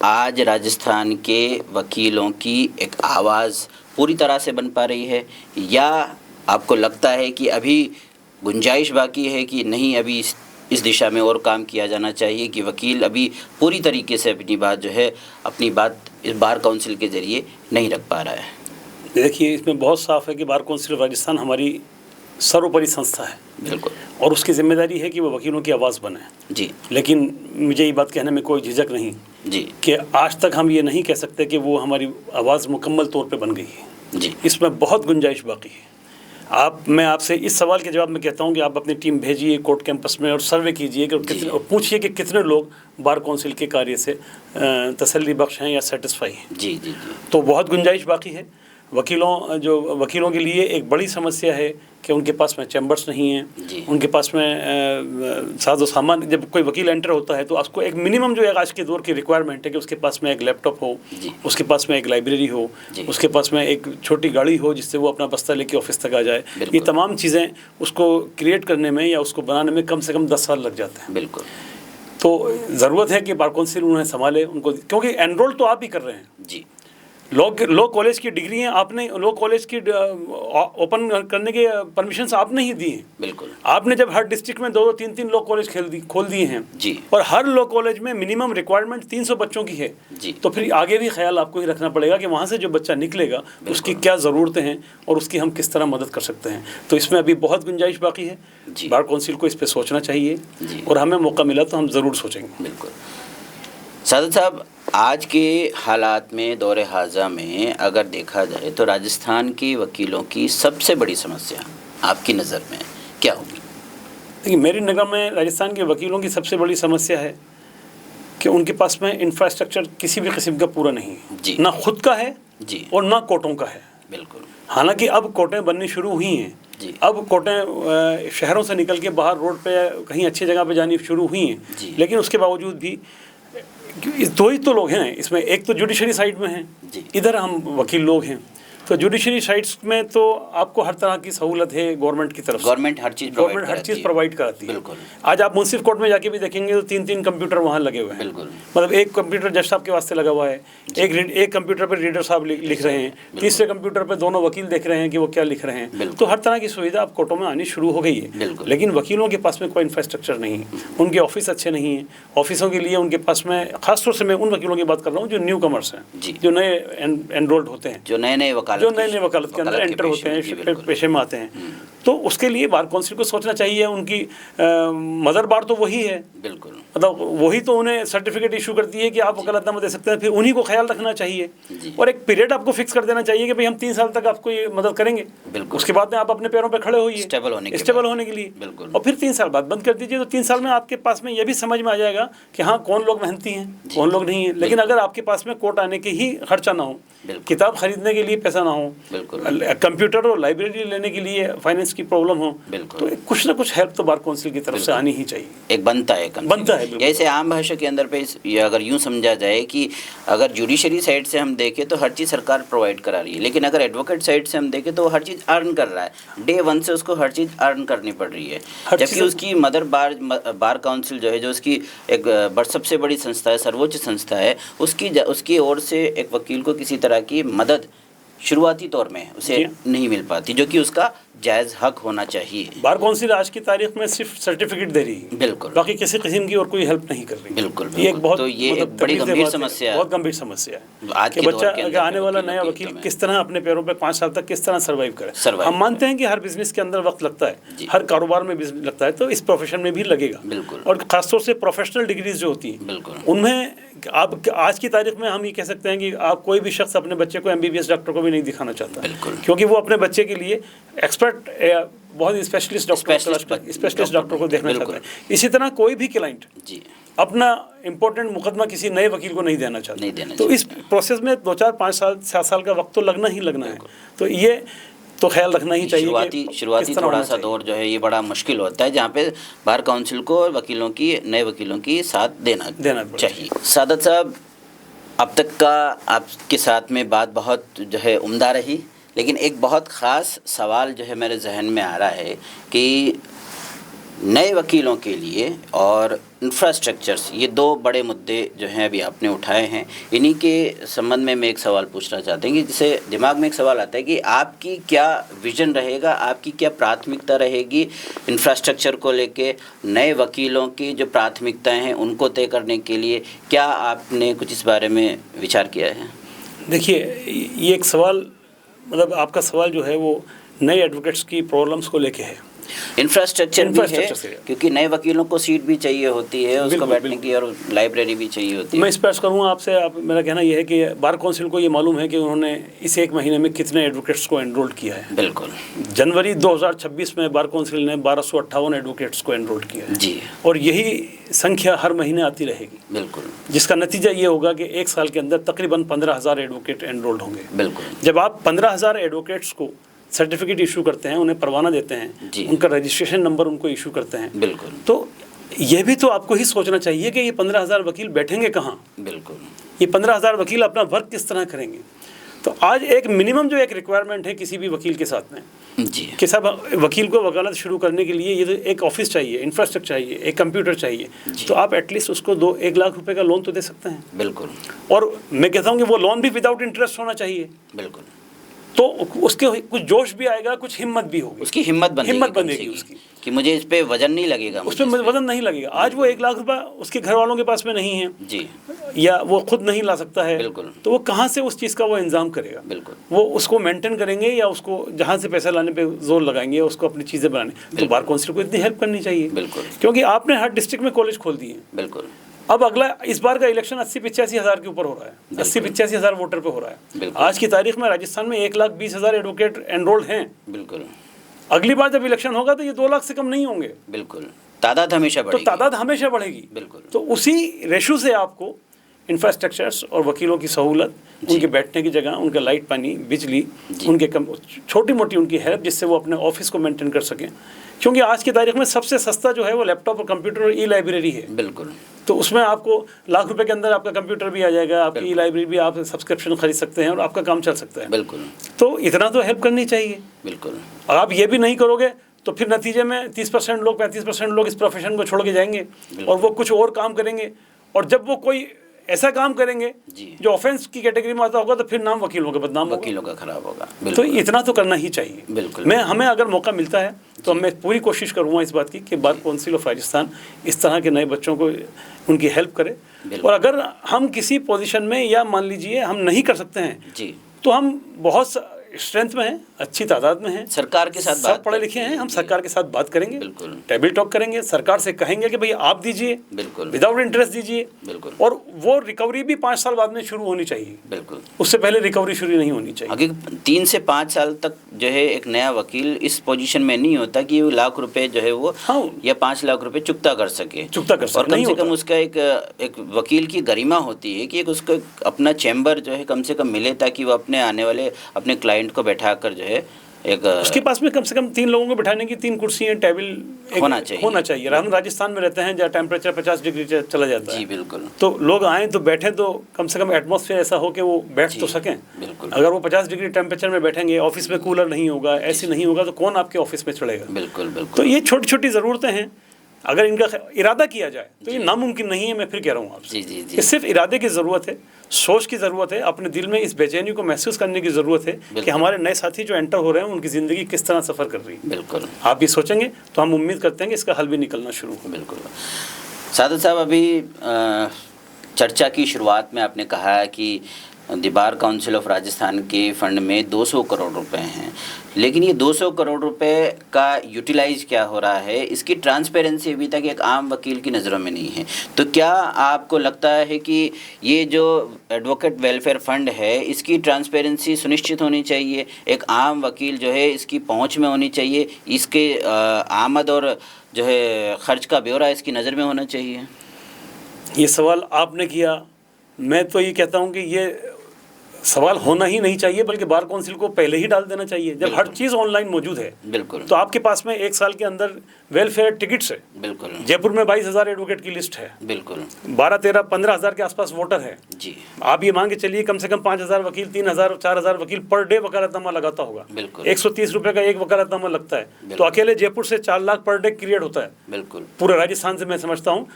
आज राजस्थान के वकीलों की एक आवाज़ पूरी तरह से बन पा रही है, या आपको लगता है कि अभी गुंजाइश बाकी है कि नहीं, अभी इस दिशा में और काम किया जाना चाहिए कि वकील अभी पूरी तरीके से अपनी बात इस बार काउंसिल के ज़रिए नहीं रख पा रहा है? देखिए, इसमें बहुत साफ है कि बार काउंसिल राजस्थान हमारी सर्वोपरि संस्था है। बिल्कुल। और उसकी जिम्मेदारी है कि वो वकीलों की आवाज़ बने। लेकिन मुझे ये बात कहने में कोई झिझक नहीं कि आज तक हम ये नहीं कह सकते कि वो हमारी आवाज़ मुकम्मल तौर पे बन गई है। इसमें बहुत गुंजाइश बाकी है। मैं आपसे इस सवाल के जवाब में कहता हूँ कि आप अपनी टीम भेजिए कोर्ट कैंपस में और सर्वे कीजिए कि और पूछिए कि कितने लोग बार काउंसिल के कार्य से तसल्ली बख्श हैं या सेटिस्फाई हैं। तो बहुत गुंजाइश बाकी है। वकीलों के लिए एक बड़ी समस्या है कि उनके पास में चैम्बर्स नहीं जी। हैं, उनके पास में साजो सामान। जब कोई वकील एंटर होता है तो उसको एक मिनिमम जो है आज के दौर की रिक्वायरमेंट है कि उसके पास में एक लैपटॉप हो, जी। उसके पास में एक लाइब्रेरी हो, जी। उसके पास में एक छोटी गाड़ी हो जिससे वो अपना बस्ता लेके ऑफिस तक आ जाए। ये तमाम चीज़ें उसको क्रिएट करने में या उसको बनाने में कम से कम 10 साल लग जाते हैं। बिल्कुल। तो ज़रूरत है कि बार काउंसिल उन्हें संभाले उनको, क्योंकि एनरोल तो आप ही कर रहे हैं। जी। लॉ कॉलेज की डिग्री हैं आपने, लॉ कॉलेज की ओपन करने के परमिशन आपने ही दी हैं। बिल्कुल। आपने जब हर डिस्ट्रिक्ट में 2-2, 3-3 लॉ कॉलेज खोल दिए हैं जी। और हर लॉ कॉलेज में मिनिमम रिक्वायरमेंट 300 बच्चों की है जी। तो फिर आगे भी ख्याल आपको ही रखना पड़ेगा कि वहाँ से जो बच्चा निकलेगा उसकी क्या ज़रूरतें हैं और उसकी हम किस तरह मदद कर सकते हैं। तो इसमें अभी बहुत गुंजाइश बाकी है। बार काउंसिल को इस पर सोचना चाहिए और हमें मौका मिला तो हम ज़रूर सोचेंगे। बिल्कुल। सादत साहब, आज के हालात में दौरे हाजा में अगर देखा जाए तो राजस्थान के वकीलों की सबसे बड़ी समस्या आपकी नज़र में क्या होगी? देखिए, मेरी निगाह में राजस्थान के वकीलों की सबसे बड़ी समस्या है कि उनके पास में इंफ्रास्ट्रक्चर किसी भी किस्म का पूरा नहीं है। जी। ना खुद का है जी। और ना कोर्टों का है। बिल्कुल। हालांकि अब कोर्टें बननी शुरू हुई हैं। जी। अब कोर्टें शहरों से निकल के बाहर रोड पे कहीं अच्छी जगह पे जानी शुरू हुई हैं, लेकिन उसके बावजूद भी दो ही तो लोग हैं इसमें। एक तो जुडिशरी साइड में हैं, इधर हम वकील लोग हैं। तो जुडिशरी साइड्स में तो आपको हर तरह की सहूलत है गवर्नमेंट की तरफ से। गवर्नमेंट हर चीज़ प्रोवाइड कराती है। बिल्कुल। आज आप मुंसिफ कोर्ट में जाके भी देखेंगे तो 3-3 कंप्यूटर वहाँ लगे हुए हैं। बिल्कुल। मतलब एक कंप्यूटर जज साहब के वास्ते लगा हुआ है, एक कंप्यूटर पर रीडर साहब लिख रहे हैं, तीसरे कंप्यूटर पर दोनों वकील देख रहे हैं कि वो क्या लिख रहे हैं। तो हर तरह की सुविधा अब कोर्टों में आनी शुरू हो गई है। लेकिन वकीलों के पास में कोई इंफ्रास्ट्रक्चर नहीं है, उनके ऑफिस अच्छे नहीं हैं। ऑफिसों के लिए उनके पास में, खासतौर से मैं उन वकीलों की बात कर रहा हूँ जो न्यू कमर्स हैं, जो नए एनरोल्ड होते हैं, जो नए नए वकालत के अंदर एंटर होते हैं, पेशे में आते हैं। तो उसके लिए बार काउंसिल को सोचना चाहिए। उनकी मदर बार तो वही है। बिल्कुल। मतलब वही तो उन्हें सर्टिफिकेट इशू करती है कि आप वकालतनामा दे सकते हैं। फिर उन्हीं को ख्याल रखना चाहिए और एक पीरियड आपको फिक्स कर देना चाहिए कि भाई हम 3 साल तक आपको ये मदद करेंगे। उसके बाद में आप अपने पैरों पर खड़े होइए स्टेबल होने के लिए, और फिर 3 साल बाद बंद कर दीजिए। तो 3 साल में आपके पास में ये भी समझ में आ जाएगा कि हाँ, कौन लोग मेहनती हैं, कौन लोग नहीं है। लेकिन अगर आपके पास में कोर्ट आने के ही खर्चा ना हो, किताब खरीदने के लिए पैसा ना हो, कंप्यूटर और लाइब्रेरी लेने के लिए फाइनेंस की प्रॉब्लम हो, तो कुछ ना कुछ हेल्प तो बार काउंसिल की तरफ से आनी ही चाहिए। एक बनता है। जैसे आम भाषा के अंदर पे अगर यूँ समझा जाए कि अगर जुडिशरी साइड से हम देखें तो हर चीज़ सरकार प्रोवाइड करा रही है, लेकिन अगर एडवोकेट साइड से हम देखें तो हर चीज़ अर्न कर रहा है। डे 1 से उसको हर चीज़ अर्न करनी पड़ रही है, जबकि उसकी मदर बार काउंसिल जो है, जो उसकी एक सबसे बड़ी संस्था है, सर्वोच्च संस्था है, उसकी ओर से एक वकील को किसी तरह की मदद शुरुआती तौर में उसे नहीं मिल पाती, जो कि उसका जायज़ हक होना चाहिए। बार काउंसिल आज की तारीख में सिर्फ सर्टिफिकेट दे रही है, बिल्कुल, बाकी किसी किस्म की और कोई हेल्प नहीं कर रही। बिल्कुल। ये एक बहुत, तो ये एक बड़ी गंभीर समस्या है, बहुत गंभीर समस्या है आज कि बच्चा आने वाला नया वकील किस तरह अपने पैरों पे 5 साल तक किस तरह सर्वाइव करे। हम मानते हैं कि हर बिजनेस के अंदर वक्त लगता है, हर कारोबार में लगता है, तो इस प्रोफेशन में भी लगेगा। बिल्कुल। और खासतौर से प्रोफेशनल डिग्रीज जो होती हैं, उनमें आप आज की तारीख में हम ये कह सकते हैं कि आप कोई भी शख्स अपने बच्चे को MBBS डॉक्टर को भी नहीं दिखाना चाहता, क्योंकि वो अपने बच्चे के लिए एक्सपर्ट, बहुत स्पेशलिस्ट डॉक्टर को देखना चाहता है। इसी तरह कोई भी क्लाइंट अपना इम्पोर्टेंट मुकदमा किसी नए वकील को नहीं देना चाहता। तो इस प्रोसेस में 2, 4, 5 साल, 7 साल का वक्त तो लगना ही लगना है। तो ये तो ख्याल रखना ही चाहिए। शुरुआती थोड़ा सा दौर जो है ये बड़ा मुश्किल होता है, जहाँ पे बार काउंसिल को नए वकीलों की साथ देना चाहिए। सादत साहब, अब तक का आपके साथ में बात बहुत जो है उम्दा रही, लेकिन एक बहुत ख़ास सवाल जो है मेरे जहन में आ रहा है कि नए वकीलों के लिए और इंफ्रास्ट्रक्चर्स, ये 2 बड़े मुद्दे जो हैं अभी आपने उठाए हैं। इन्हीं के संबंध में मैं एक सवाल पूछना चाहते हैं कि जिससे दिमाग में एक सवाल आता है कि आपकी क्या विज़न रहेगा, आपकी क्या प्राथमिकता रहेगी इंफ्रास्ट्रक्चर को लेके, नए वकीलों की जो प्राथमिकताएं हैं उनको तय करने के लिए क्या आपने कुछ इस बारे में विचार किया है? देखिए, ये एक सवाल, मतलब आपका सवाल जो है वो नए एडवोकेट्स की प्रॉब्लम्स को लेके है। इंफ्रास्ट्रक्चर भी है, इंफ्रास्ट्रक्चर से। क्योंकि नए वकीलों को सीट भी चाहिए होती है, उसको बिल्कुल, बैठने बिल्कुल। की, और लाइब्रेरी भी चाहिए होती मैं है। स्पेश करूँगा आपसे, मेरा कहना यह है कि बार काउंसिल को ये मालूम है कि उन्होंने इस एक महीने में कितने एडवोकेट्स को एनरोल्ड किया है। बिल्कुल जनवरी 2026 में बार काउंसिल ने 1258 एडवोकेट्स को एनरोल्ड किया है जी, और यही संख्या हर महीने आती रहेगी, बिल्कुल जिसका नतीजा ये होगा कि एक साल के अंदर तकरीबन 15,000 एडवोकेट एनरोल्ड होंगे। बिल्कुल जब आप 15,000 एडवोकेट्स को सर्टिफिकेट इशू करते हैं, उन्हें परवाना देते जी। हैं, उनका रजिस्ट्रेशन नंबर उनको इशू करते हैं, बिल्कुल तो यह भी तो आपको ही सोचना चाहिए कि ये 15,000 वकील बैठेंगे कहाँ, बिल्कुल ये 15,000 वकील अपना वर्क किस तरह करेंगे। तो आज एक मिनिमम जो एक रिक्वायरमेंट है किसी भी वकील के साथ में जी, कि सब वकील को वकालत शुरू करने के लिए ये तो एक ऑफिस चाहिए, इंफ्रास्ट्रक्चर चाहिए, एक कंप्यूटर चाहिए, तो आप एटलीस्ट उसको 1 लाख रुपए का लोन तो दे सकते हैं। बिल्कुल और मैं कहता हूँ कि वो लोन भी विदाउट इंटरेस्ट होना चाहिए, बिल्कुल तो उसके कुछ जोश भी आएगा, कुछ हिम्मत भी होगी, उसकी हिम्मत बनेगी बनेगी कम से उसकी, कि मुझे इस पे वजन नहीं लगेगा, उस पर वजन नहीं लगेगा। आज वो 1 लाख रुपए उसके घर वालों के पास में नहीं है जी, या वो खुद नहीं ला सकता है, बिल्कुल। तो वो कहाँ से उस चीज़ का वो इंतजाम करेगा। बिल्कुल वो उसको मेंटेन करेंगे या उसको जहाँ से पैसा लाने पे जोर लगाएंगे या उसको अपनी चीज़ें बनाने। तो बार काउंसिल को इतनी हेल्प करनी चाहिए, बिल्कुल क्योंकि आपने हर डिस्ट्रिक्ट में कॉलेज खोल दिए। बिल्कुल अब अगला इस बार का इलेक्शन 80-85 हज़ार के ऊपर हो रहा है, 80-85 हज़ार वोटर पे हो रहा है। बिल्कुल। आज की तारीख में राजस्थान में 1,20,000 एडवोकेट एनरोल्ड हैं। बिल्कुल अगली बार जब इलेक्शन होगा तो ये 2 लाख से कम नहीं होंगे, बिल्कुल तादाद हमेशा तो बढ़ेगी। तादाद हमेशा बढ़ेगी। बिल्कुल तो उसी रेशो से आपको इंफ्रास्ट्रक्चर्स और वकीलों की सहूलत, उनके बैठने की जगह, उनका लाइट पानी बिजली, उनके छोटी मोटी उनकी हेल्प, जिससे वो अपने ऑफिस को मेंटेन कर सकें। क्योंकि आज की तारीख में सबसे सस्ता जो है वो लैपटॉप और कंप्यूटर और ई लाइब्रेरी है। बिल्कुल तो उसमें आपको लाख रुपए के अंदर आपका कंप्यूटर भी आ जाएगा, आपकी ई लाइब्रेरी भी, आप सब्सक्रिप्शन खरीद सकते हैं और आपका काम चल सकता है। बिल्कुल तो इतना तो हेल्प करनी चाहिए। बिल्कुल और आप ये भी नहीं करोगे तो फिर नतीजे में 30% लोग, 35% लोग इस प्रोफेशन को छोड़ के जाएंगे और वो कुछ और काम करेंगे। और जब वो कोई ऐसा काम करेंगे जी। जो ऑफेंस की कैटेगरी में आता होगा तो फिर नाम वकीलों का बदनाम होगा। वकीलों का खराब होगा। तो बिल्कुल इतना तो करना ही चाहिए। बिल्कुल। हमें अगर मौका मिलता है तो मैं पूरी कोशिश करूँगा इस बात की कि बार काउंसिल ऑफ राजस्थान इस तरह के नए बच्चों को उनकी हेल्प करे। और अगर हम किसी पोजीशन में, या मान लीजिए हम नहीं कर सकते हैं जी, तो हम बहुत स्ट्रेंथ में हैं, अच्छी तादाद में हैं, सरकार के साथ सब बात पढ़े लिखे हैं, हम सरकार के साथ बात करेंगे, बिल्कुल टेबल टॉक करेंगे, सरकार से कहेंगे कि भाई आप दीजिए, बिल्कुल विदाउट इंटरेस्ट दीजिए। बिल्कुल और वो रिकवरी भी 5 साल बाद में शुरू होनी चाहिए, बिल्कुल। उससे पहले रिकवरी शुरू नहीं होनी चाहिए। आगे 3 से 5 साल तक जो है एक नया वकील इस पोजीशन में नहीं होता कि वो लाख रुपए जो है वो या 5 लाख रुपए चुकता कर सके, और कम से कम उसका एक वकील की गरिमा होती है कि एक उसका अपना चैम्बर जो है कम से कम मिले, ताकि वो अपने आने वाले अपने क्लाइंट को बैठा कर जो है एक उसके पास में कम से कम 3 लोगों को बिठाने की 3 कुर्सियाँ, टेबल होना चाहिए। हम राजस्थान में रहते हैं जहाँ टेम्परेचर 50 डिग्री चला जाता है। जी बिल्कुल। तो लोग आएँ तो बैठें तो कम से कम एटमॉस्फेयर ऐसा हो कि वो बैठ तो सकें। बिल्कुल। अगर वो 50 डिग्री टेम्परेचर में बैठेंगे, ऑफिस में कूलर नहीं होगा, ऐसी नहीं होगा, तो कौन आपके ऑफिस में चढ़ेगा। बिल्कुल बिल्कुल। तो ये छोटी छोटी ज़रूरतें हैं, अगर इनका इरादा किया जाए तो ये नामुमकिन नहीं है। मैं फिर कह रहा हूँ आपसे कि सिर्फ इरादे की ज़रूरत है, सोच की ज़रूरत है, अपने दिल में इस बेचैनी को महसूस करने की ज़रूरत है कि हमारे नए साथी जो एंटर हो रहे हैं उनकी ज़िंदगी किस तरह सफ़र कर रही है। बिल्कुल। आप भी सोचेंगे तो हम उम्मीद करते हैं कि इसका हल भी निकलना शुरू हो। बिल्कुल। सादत साहब, अभी चर्चा की शुरुआत में आपने कहा कि the bar council of Rajasthan के फंड में 200 करोड़ रुपए हैं, लेकिन ये 200 करोड़ रुपए का यूटिलाइज क्या हो रहा है, इसकी ट्रांसपेरेंसी अभी तक एक आम वकील की नज़रों में नहीं है। तो क्या आपको लगता है कि ये जो एडवोकेट वेलफेयर फंड है इसकी ट्रांसपेरेंसी सुनिश्चित होनी चाहिए, एक आम वकील जो है इसकी पहुंच में होनी चाहिए, इसके आमद और जो है खर्च का ब्यौरा इसकी नज़र में होना चाहिए? ये सवाल आपने किया, मैं तो ये कहता हूँ कि ये सवाल होना ही नहीं चाहिए, बल्कि बार काउंसिल को पहले ही डाल देना चाहिए। जब हर चीज़ ऑनलाइन मौजूद है बिल्कुल, तो आपके पास में 1 साल के अंदर वेलफेयर टिकट्स है। बिल्कुल। जयपुर में 22,000 एडवोकेट की लिस्ट है, बिल्कुल 12-13-15,000 के आसपास वोटर है जी। आप ये मान के चलिए कम से कम 5,000 वकील, 3,000 4,000 वकील पर डे वकालतनामा लगाता होगा। बिल्कुल। 130 रुपये का एक वकालतनामा लगता है, तो अकेले जयपुर से 4 लाख पर डे क्रिएट होता है। बिल्कुल। पूरे राजस्थान से मैं समझता हूँ,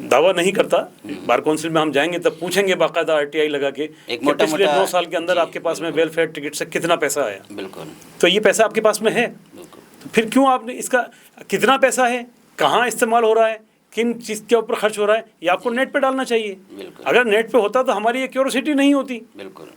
दावा नहीं करता, बार काउंसिल में हम जाएंगे तब पूछेंगे बाकायदा RTI लगा के पिछले 2 साल के अंदर आपके पास में वेलफेयर टिकट से कितना पैसा आया। बिल्कुल। तो ये पैसा आपके पास में है, तो फिर क्यों आपने इसका कितना पैसा है, कहाँ इस्तेमाल हो रहा है, किन चीज़ के ऊपर खर्च हो रहा है, ये आपको नेट पे डालना चाहिए। बिल्कुल। अगर नेट पे होता तो हमारी ये क्यूरोसिटी नहीं होती। बिल्कुल।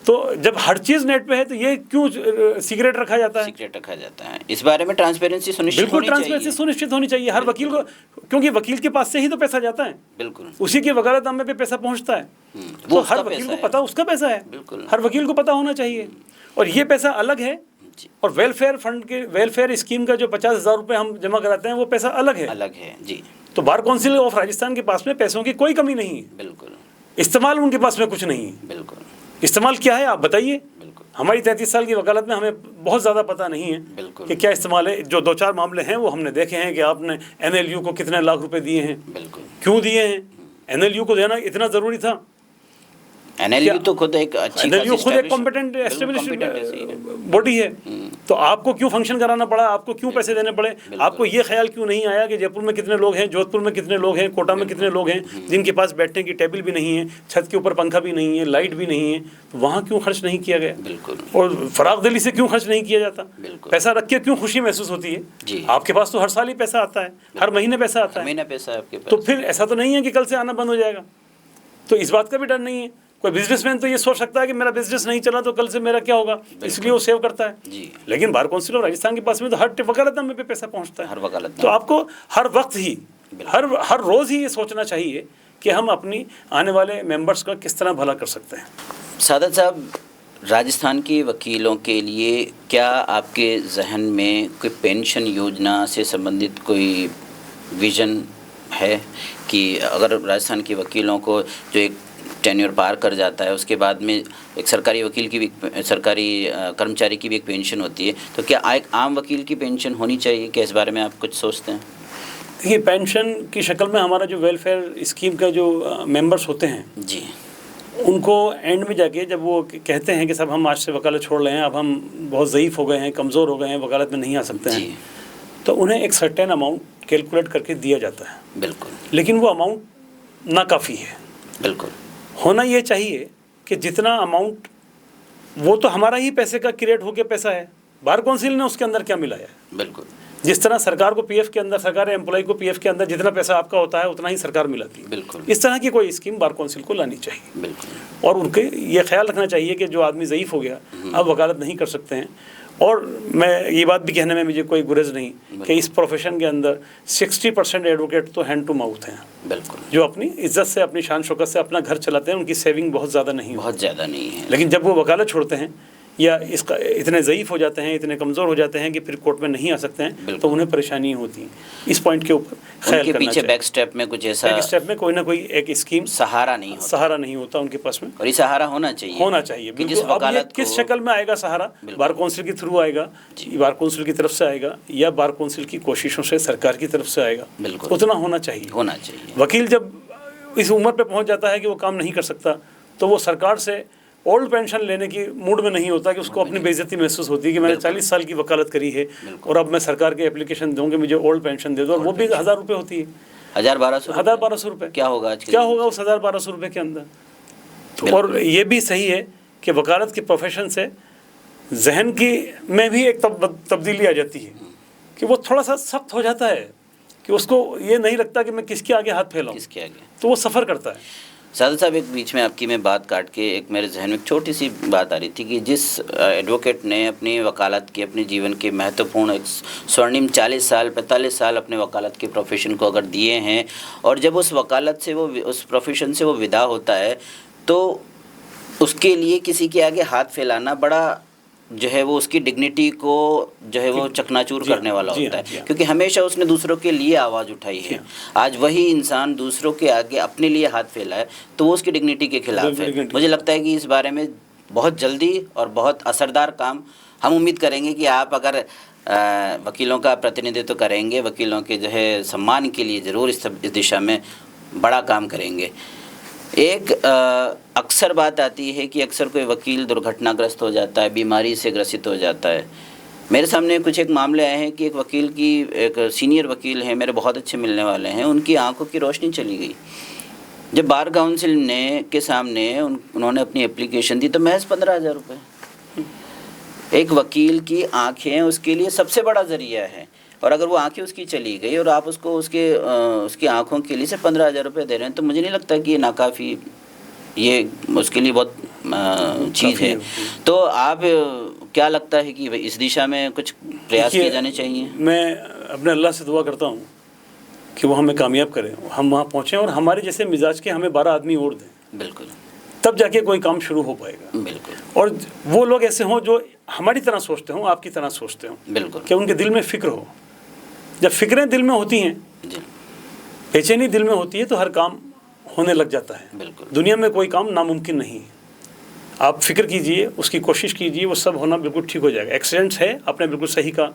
तो जब हर चीज़ नेट पे है तो ये क्यों सीक्रेट रखा जाता है? सीक्रेट रखा जाता है। इस बारे में ट्रांसपेरेंसी सुनिश्चित बिल्कुल होनी चाहिए। ट्रांसपेरेंसी सुनिश्चित होनी चाहिए हर वकील को, क्योंकि वकील के पास से ही तो पैसा जाता है, बिल्कुल उसी के वकालतनामे पे पैसा पहुंचता है। वो तो उसका हर वकील पैसा को है। पता उसका पैसा है, बिल्कुल। हर वकील को पता होना चाहिए। और ये पैसा अलग है, जी, और वेलफेयर फंड के वेलफेयर स्कीम का जो 50,000 रुपये हम जमा कराते हैं वो पैसा अलग है। अलग है जी, तो बार काउंसिल ऑफ राजस्थान के पास में पैसों की कोई कमी नहीं है, बिल्कुल इस्तेमाल उनके पास में कुछ नहीं है। बिल्कुल इस्तेमाल क्या है आप बताइए? बिल्कुल हमारी 33 साल की वकालत में हमें बहुत ज़्यादा पता नहीं है बिल्कुल कि क्या इस्तेमाल है। जो 2-4 मामले हैं वो हमने देखे हैं कि आपने NLU को कितने लाख रुपए दिए हैं, बिल्कुल। क्यों दिए हैं, NLU को देना इतना ज़रूरी था? NLU तो खुद एक अच्छी NLU खुद एक establish- कॉम्पिटेंट बिल्कुल एस्टेब्लिश competent है, सही है। बॉडी है, तो आपको क्यों फंक्शन कराना पड़ा, आपको क्यों पैसे देने पड़े? आपको ये ख्याल क्यों नहीं आया कि जयपुर में कितने लोग हैं, जोधपुर में कितने लोग हैं, कोटा में कितने लोग हैं जिनके पास बैठने की टेबल भी नहीं है, छत के ऊपर पंखा भी नहीं है, लाइट भी नहीं है, तो वहाँ क्यों खर्च नहीं किया गया? बिल्कुल और फराग दिली से क्यों खर्च नहीं किया जाता? बिल्कुल। पैसा रख के क्यों खुशी महसूस होती है? जी। आपके पास तो हर साल ही पैसा आता है, हर महीने पैसा आता है, महीना पैसा है आपके तो पास। फिर ऐसा तो नहीं है कि कल से आना बंद हो जाएगा। तो इस बात का भी डर नहीं है। कोई बिजनेसमैन तो ये सोच सकता है कि मेरा बिजनेस नहीं चला तो कल से मेरा क्या होगा, इसलिए वो सेव करता है। जी। लेकिन बार काउंसिल ऑफ राजस्थान के पास में तो हर वकालतनामे पे पैसा पहुंचता है, हर वकालतनामे। तो आपको हर वक्त ही हर रोज़ ही ये सोचना चाहिए कि हम अपनी आने वाले मेंबर्स का किस तरह भला कर सकते हैं। सादत साहब, राजस्थान के वकीलों के लिए क्या आपके जहन में कोई पेंशन योजना से संबंधित कोई विजन है कि अगर राजस्थान के वकीलों को जो एक टेन्योर पार कर जाता है उसके बाद में एक सरकारी वकील की भी, सरकारी कर्मचारी की भी एक पेंशन होती है, तो क्या एक आम वकील की पेंशन होनी चाहिए? क्या इस बारे में आप कुछ सोचते हैं? देखिए, पेंशन की शक्ल में हमारा जो वेलफेयर स्कीम का जो मेंबर्स होते हैं जी, उनको एंड में जाके जब वो कहते हैं कि सब हम आज से वकालत छोड़ रहे हैं, अब हम बहुत ज़ईफ़ हो गए हैं, कमज़ोर हो गए हैं, वकालत में नहीं आ सकते हैं, जी, तो उन्हें एक सर्टेन अमाउंट कैलकुलेट करके दिया जाता है। बिल्कुल लेकिन वो अमाउंट नाकाफ़ी है। बिल्कुल होना ये चाहिए कि जितना अमाउंट, वो तो हमारा ही पैसे का क्रिएट होके पैसा है, बार काउंसिल ने उसके अंदर क्या मिलाया है? बिल्कुल जिस तरह सरकार को पीएफ के अंदर, सरकार एम्प्लॉय को पीएफ के अंदर जितना पैसा आपका होता है उतना ही सरकार मिलाती है। बिल्कुल इस तरह की कोई स्कीम बार काउंसिल को लानी चाहिए, बिल्कुल और उनके ये ख्याल रखना चाहिए कि जो आदमी ज़ईफ़ हो गया अब वकालत नहीं कर सकते हैं। और मैं ये बात भी कहने में मुझे कोई गुरेज नहीं कि इस प्रोफेशन के अंदर 60% एडवोकेट तो हैंड टू माउथ हैं, बिल्कुल जो अपनी इज्जत से, अपनी शान शौकत से अपना घर चलाते हैं, उनकी सेविंग बहुत ज़्यादा नहीं बहुत ज़्यादा नहीं है। लेकिन जब वो वकालत छोड़ते हैं या इसका इतने ज़ईफ़ हो जाते हैं, इतने कमज़ोर हो जाते हैं कि फिर कोर्ट में नहीं आ सकते हैं, तो उन्हें परेशानी होती है। इस पॉइंट के ऊपर ख्याल उनके करना पीछे चाहिए। बैक स्टेप में कुछ ऐसा बैक स्टेप में कोई ना कोई एक स्कीम, सहारा नहीं होता, सहारा नहीं होता उनके पास में, और ये सहारा होना चाहिए। होना चाहिए कि जिस बिल्कुल। अब ये वकालत किस को- शक्ल में आएगा सहारा? बार काउंसिल के थ्रू आएगा, बार काउंसिल की तरफ से आएगा, या बार काउंसिल की कोशिशों से सरकार की तरफ से आएगा, बिल्कुल उतना होना चाहिए। होना चाहिए। वकील जब इस उम्र पे पहुंच जाता है कि वो काम नहीं कर सकता, तो वो सरकार से ओल्ड पेंशन लेने की मूड में नहीं होता कि उसको अपनी बेइज्जती महसूस होती है कि मैंने 40 साल की वकालत करी है और अब मैं सरकार के एप्लीकेशन दूंगी, मुझे ओल्ड पेंशन दे दो, और वो भी 1000 रुपये होती है, 1000-1200 रुपये। क्या होगा आज के क्या दिन? होगा उस 1000-1200 रुपये के अंदर? तो और ये भी सही है कि वकालत के प्रोफेशन से जहन की में भी एक तब्दीली आ जाती है कि वो थोड़ा सा सख्त हो जाता है, कि उसको ये नहीं लगता कि मैं किसके आगे हाथ फैलाऊं, किसके आगे? तो वो सफ़र करता है। सादत साहब, एक बीच में आपकी मैं बात काट के एक मेरे जहन में एक छोटी सी बात आ रही थी कि जिस एडवोकेट ने अपनी वकालत की, अपने जीवन के महत्वपूर्ण एक स्वर्णिम 40 साल 45 साल अपने वकालत के प्रोफेशन को अगर दिए हैं, और जब उस वकालत से वो, उस प्रोफेशन से वो विदा होता है, तो उसके लिए किसी के आगे हाथ फैलाना बड़ा जो है वो उसकी डिग्निटी को जो है वो चकनाचूर करने वाला होता है, क्योंकि हमेशा उसने दूसरों के लिए आवाज़ उठाई है। आज वही इंसान दूसरों के आगे अपने लिए हाथ फैला है, तो वो उसकी डिग्निटी के खिलाफ है। मुझे लगता है कि इस बारे में बहुत जल्दी और बहुत असरदार काम हम उम्मीद करेंगे कि आप अगर वकीलों का प्रतिनिधित्व करेंगे, वकीलों के जो है सम्मान के लिए ज़रूर इस दिशा में बड़ा काम करेंगे। एक अक्सर बात आती है कि अक्सर कोई वकील दुर्घटनाग्रस्त हो जाता है, बीमारी से ग्रसित हो जाता है। मेरे सामने कुछ एक मामले आए हैं कि एक वकील की, एक सीनियर वकील हैं, मेरे बहुत अच्छे मिलने वाले हैं, उनकी आंखों की रोशनी चली गई। जब बार काउंसिल ने के सामने उन्होंने अपनी एप्लीकेशन दी तो महज 15,000 रुपये। एक वकील की आँखें उसके लिए सबसे बड़ा ज़रिया है, और अगर वो आंखें उसकी चली गई और आप उसको उसकी आंखों के लिए से 15,000 रुपये दे रहे हैं, तो मुझे नहीं लगता कि ये नाकाफ़ी, ये उसके लिए बहुत चीज़ है। तो आप क्या लगता है कि इस दिशा में कुछ प्रयास किए जाने चाहिए? मैं अपने अल्लाह से दुआ करता हूँ कि वो हमें कामयाब करें, हम वहाँ पहुँचें और हमारे जैसे मिजाज के हमें 12 आदमी और दें। बिल्कुल। तब जाके कोई काम शुरू हो पाएगा। बिल्कुल। और वो लोग ऐसे हों जो हमारी तरह सोचते हों, आपकी तरह सोचते हों। बिल्कुल। कि उनके दिल में फ़िक्र हो। जब फ़िक्रें दिल में होती हैं, बेचैनी दिल में होती है, तो हर काम होने लग जाता है। बिल्कुल। दुनिया में कोई काम नामुमकिन नहीं है। आप फिक्र कीजिए, उसकी कोशिश कीजिए, वो सब होना बिल्कुल ठीक हो जाएगा। एक्सीडेंट्स है, आपने बिल्कुल सही कहा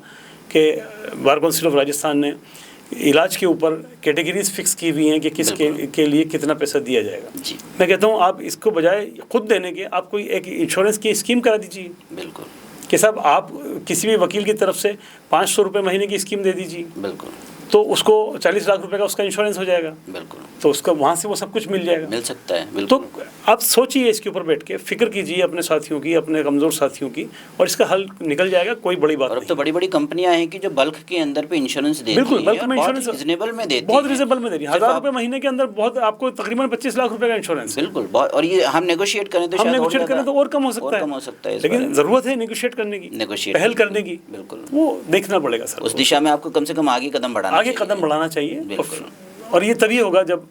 कि बार काउंसिल ऑफ राजस्थान ने इलाज के ऊपर कैटेगरीज फिक्स की हुई हैं कि किस के लिए कितना पैसा दिया जाएगा। जी। मैं कहता हूँ आप इसको बजाय खुद देने के आप कोई एक इंश्योरेंस की स्कीम करा दीजिए। बिल्कुल। कि साहब आप किसी भी वकील की तरफ से 500 रुपये महीने की स्कीम दे दीजिए। बिल्कुल। तो उसको 40 लाख रुपए का उसका इंश्योरेंस हो जाएगा। बिल्कुल। तो उसका वहाँ से वो सब कुछ मिल जाएगा, मिल सकता है। बिल्कुल। तो आप सोचिए इसके ऊपर बैठ के, फिक्र कीजिए अपने साथियों की, अपने कमज़ोर साथियों की, और इसका हल निकल जाएगा। कोई बड़ी बात और अब नहीं। तो बड़ी बड़ी कंपनियां हैं कि जो बल्क के अंदर पे इंश्योरेंस देती बिल्कुल, हैं, बल्क और में बहुत इंश्योरेंस रिजनेबल में देती बहुत हैं। रिजनेबल में दे रही है। 1000 रुपये महीने के अंदर बहुत आपको तकरीबन 25 लाख रुपए का इंश्योरेंस है। बिल्कुल। बहुत। और ये हम नेगोशिएट करें तो हम शायद नेगोशिएट करें तो और कम हो सकता है, कम हो सकता है इस बारे लेकिन में। ज़रूरत है नेगोशिएट करने की, नेगोशिएट पहल करने की। बिल्कुल। वो देखना पड़ेगा सर। उस दिशा में आपको कम से कम आगे कदम बढ़ाना आगे चाहिए। कदम बढ़ाना चाहिए। बिल्कुल। और ये तभी होगा जब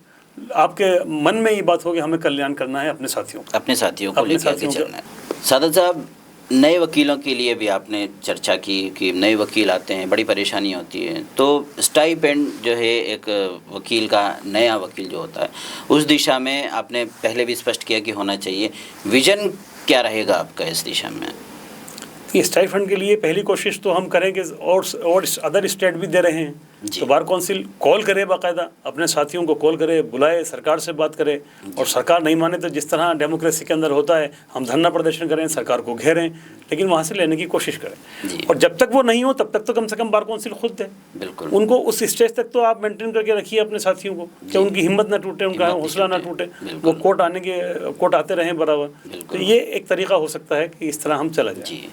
आपके मन में ये बात होगी हमें कल्याण करना है अपने साथियों का, अपने साथियों को अपने लेकर आगे साथियों का। चलना है। सादत साहब, नए वकीलों के लिए भी आपने चर्चा की कि नए वकील आते हैं, बड़ी परेशानी होती है। तो स्टाइपेंड जो है एक वकील का, नया वकील जो होता है, उस दिशा में आपने पहले भी स्पष्ट किया कि होना चाहिए। विजन क्या रहेगा आपका इस दिशा में? ये स्टाइफंड के लिए पहली कोशिश तो हम करें कि और अदर स्टेट भी दे रहे हैं, तो बार काउंसिल कॉल करे, बाकायदा अपने साथियों को कॉल करे, बुलाए, सरकार से बात करे। और सरकार नहीं माने तो जिस तरह डेमोक्रेसी के अंदर होता है, हम धरना प्रदर्शन करें, सरकार को घेरें, लेकिन वहाँ से लेने की कोशिश करें। और जब तक वो नहीं हो तब तक तो कम से कम बार काउंसिल खुद दे। बिल्कुल। उनको उस स्टेज तक तो आप मेंटेन करके रखिए अपने साथियों को, कि उनकी हिम्मत ना टूटे, उनका हौसला ना टूटे, वो कोर्ट आते रहें बराबर। तो ये एक तरीका हो सकता है कि इस तरह हम चला जाए। जी।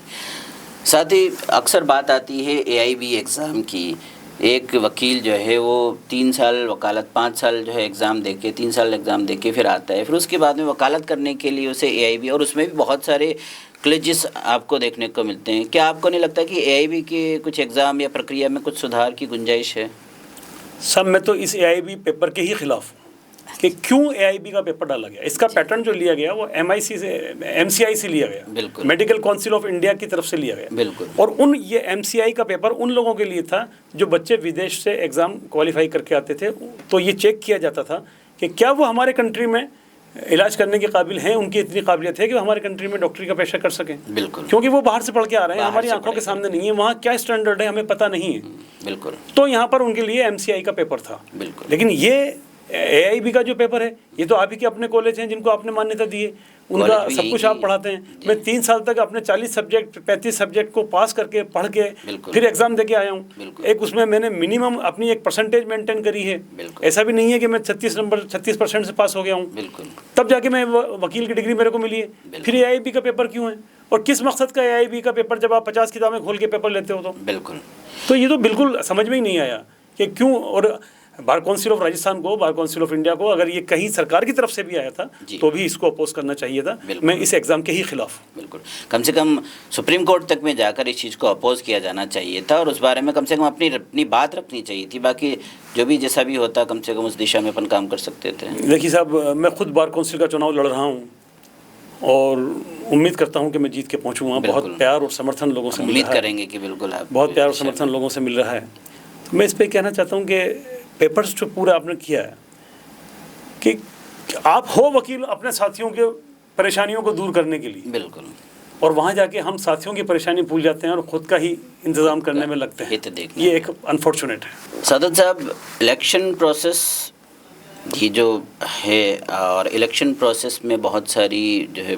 साथ ही अक्सर बात आती है AIB एग्ज़ाम की। एक वकील जो है वो 3 साल वकालत, 5 साल जो है एग्ज़ाम देके, 3 साल एग्ज़ाम देके फिर आता है, फिर उसके बाद में वकालत करने के लिए उसे AIB, और उसमें भी बहुत सारे क्लेजेस आपको देखने को मिलते हैं। क्या आपको नहीं लगता कि AIB के कुछ एग्ज़ाम या प्रक्रिया में कुछ सुधार की गुंजाइश है? सब मैं तो इस AIB पेपर के ही खिलाफ हूँ कि क्यों AIB का पेपर डाला गया। इसका पैटर्न जो लिया गया वो MCI से लिया गया, बिल्कुल। मेडिकल काउंसिल ऑफ इंडिया की तरफ से लिया गया। बिल्कुल। और ये MCI का पेपर उन लोगों के लिए था जो बच्चे विदेश से एग्ज़ाम क्वालिफाई करके आते थे। तो ये चेक किया जाता था कि क्या वो हमारे कंट्री में इलाज करने के काबिल हैं, उनकी इतनी काबिलियत है कि वो हमारे कंट्री में डॉक्टरी का पेशा कर सकें। बिल्कुल। क्योंकि वो बाहर से पढ़ के आ रहे हैं, हमारी आंखों के सामने नहीं है, वहाँ क्या स्टैंडर्ड है हमें पता नहीं है। बिल्कुल। तो यहाँ पर उनके लिए MCI का पेपर था। बिल्कुल। लेकिन ये AIB का जो पेपर है, ये तो आप ही के अपने कॉलेज हैं जिनको आपने मान्यता दी है, उनका सब कुछ आप पढ़ाते हैं। मैं 3 साल तक अपने 40 सब्जेक्ट, 35 सब्जेक्ट को पास करके, पढ़ के फिर एग्ज़ाम दे के आया हूँ। एक उसमें मैंने मिनिमम अपनी एक परसेंटेज मेंटेन करी है। ऐसा भी नहीं है कि मैं 36% से पास हो गया हूँ। तब जाके मैं वकील की डिग्री मेरे को मिली है। फिर AIB का पेपर क्यों है, और किस मकसद का AIB का पेपर, जब आप 50 किताबें खोल के पेपर लेते हो तो? बिल्कुल। तो ये तो बिल्कुल समझ में ही नहीं आया कि क्यों। और बार काउंसिल ऑफ राजस्थान को, बार काउंसिल ऑफ इंडिया को, अगर ये कहीं सरकार की तरफ से भी आया था तो भी इसको अपोज करना चाहिए था। मैं इस एग्ज़ाम के ही खिलाफ। बिल्कुल। कम से कम सुप्रीम कोर्ट तक में जाकर इस चीज़ को अपोज किया जाना चाहिए था, और उस बारे में कम से कम अपनी बात रखनी चाहिए थी। बाकी जो भी जैसा भी होता, कम से कम उस दिशा में अपन काम कर सकते थे। देखिए साहब, मैं खुद बार काउंसिल का चुनाव लड़ रहा हूँ और उम्मीद करता हूँ कि मैं जीत के पहुँचूँगा। बहुत प्यार और समर्थन लोगों से मिल रहा है। उम्मीद करेंगे कि बिल्कुल आप, बहुत प्यार और समर्थन लोगों से मिल रहा है। तो मैं इस पर कहना चाहता हूँ कि पेपर्स जो पूरा आपने किया है, कि आप हो वकील अपने साथियों के परेशानियों को दूर करने के लिए। बिल्कुल। और वहाँ जाके हम साथियों की परेशानी भूल जाते हैं और ख़ुद का ही इंतज़ाम करने में लगते हैं। ये एक अनफॉर्चुनेट है। सादत साहब, इलेक्शन प्रोसेस ये जो है, और इलेक्शन प्रोसेस में बहुत सारी जो है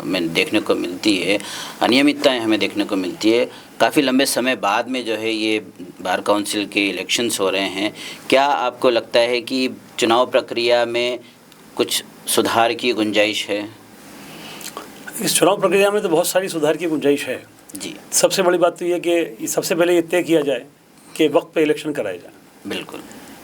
मैं देखने को मिलती है, अनियमितताएं हमें देखने को मिलती है। काफ़ी लंबे समय बाद में जो है ये बार काउंसिल के इलेक्शंस हो रहे हैं। क्या आपको लगता है कि चुनाव प्रक्रिया में कुछ सुधार की गुंजाइश है? इस चुनाव प्रक्रिया में तो बहुत सारी सुधार की गुंजाइश है जी। सबसे बड़ी बात तो ये कि सबसे पहले ये तय किया जाए कि वक्त पे इलेक्शन कराए जाए। बिल्कुल।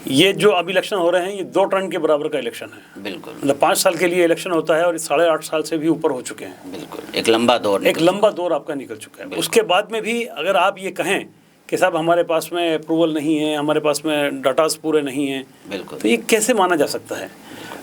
ये जो अब इलेक्शन हो रहे हैं ये 2 टर्म के बराबर का इलेक्शन है। बिल्कुल, मतलब 5 साल के लिए इलेक्शन होता है और 8.5 साल से भी ऊपर हो चुके हैं। बिल्कुल, एक लंबा दौर आपका निकल चुका है। उसके बाद में भी अगर आप ये कहें कि साहब हमारे पास में अप्रूवल नहीं है, हमारे पास में डाटास पूरे नहीं हैं, बिल्कुल, तो ये कैसे माना जा सकता है?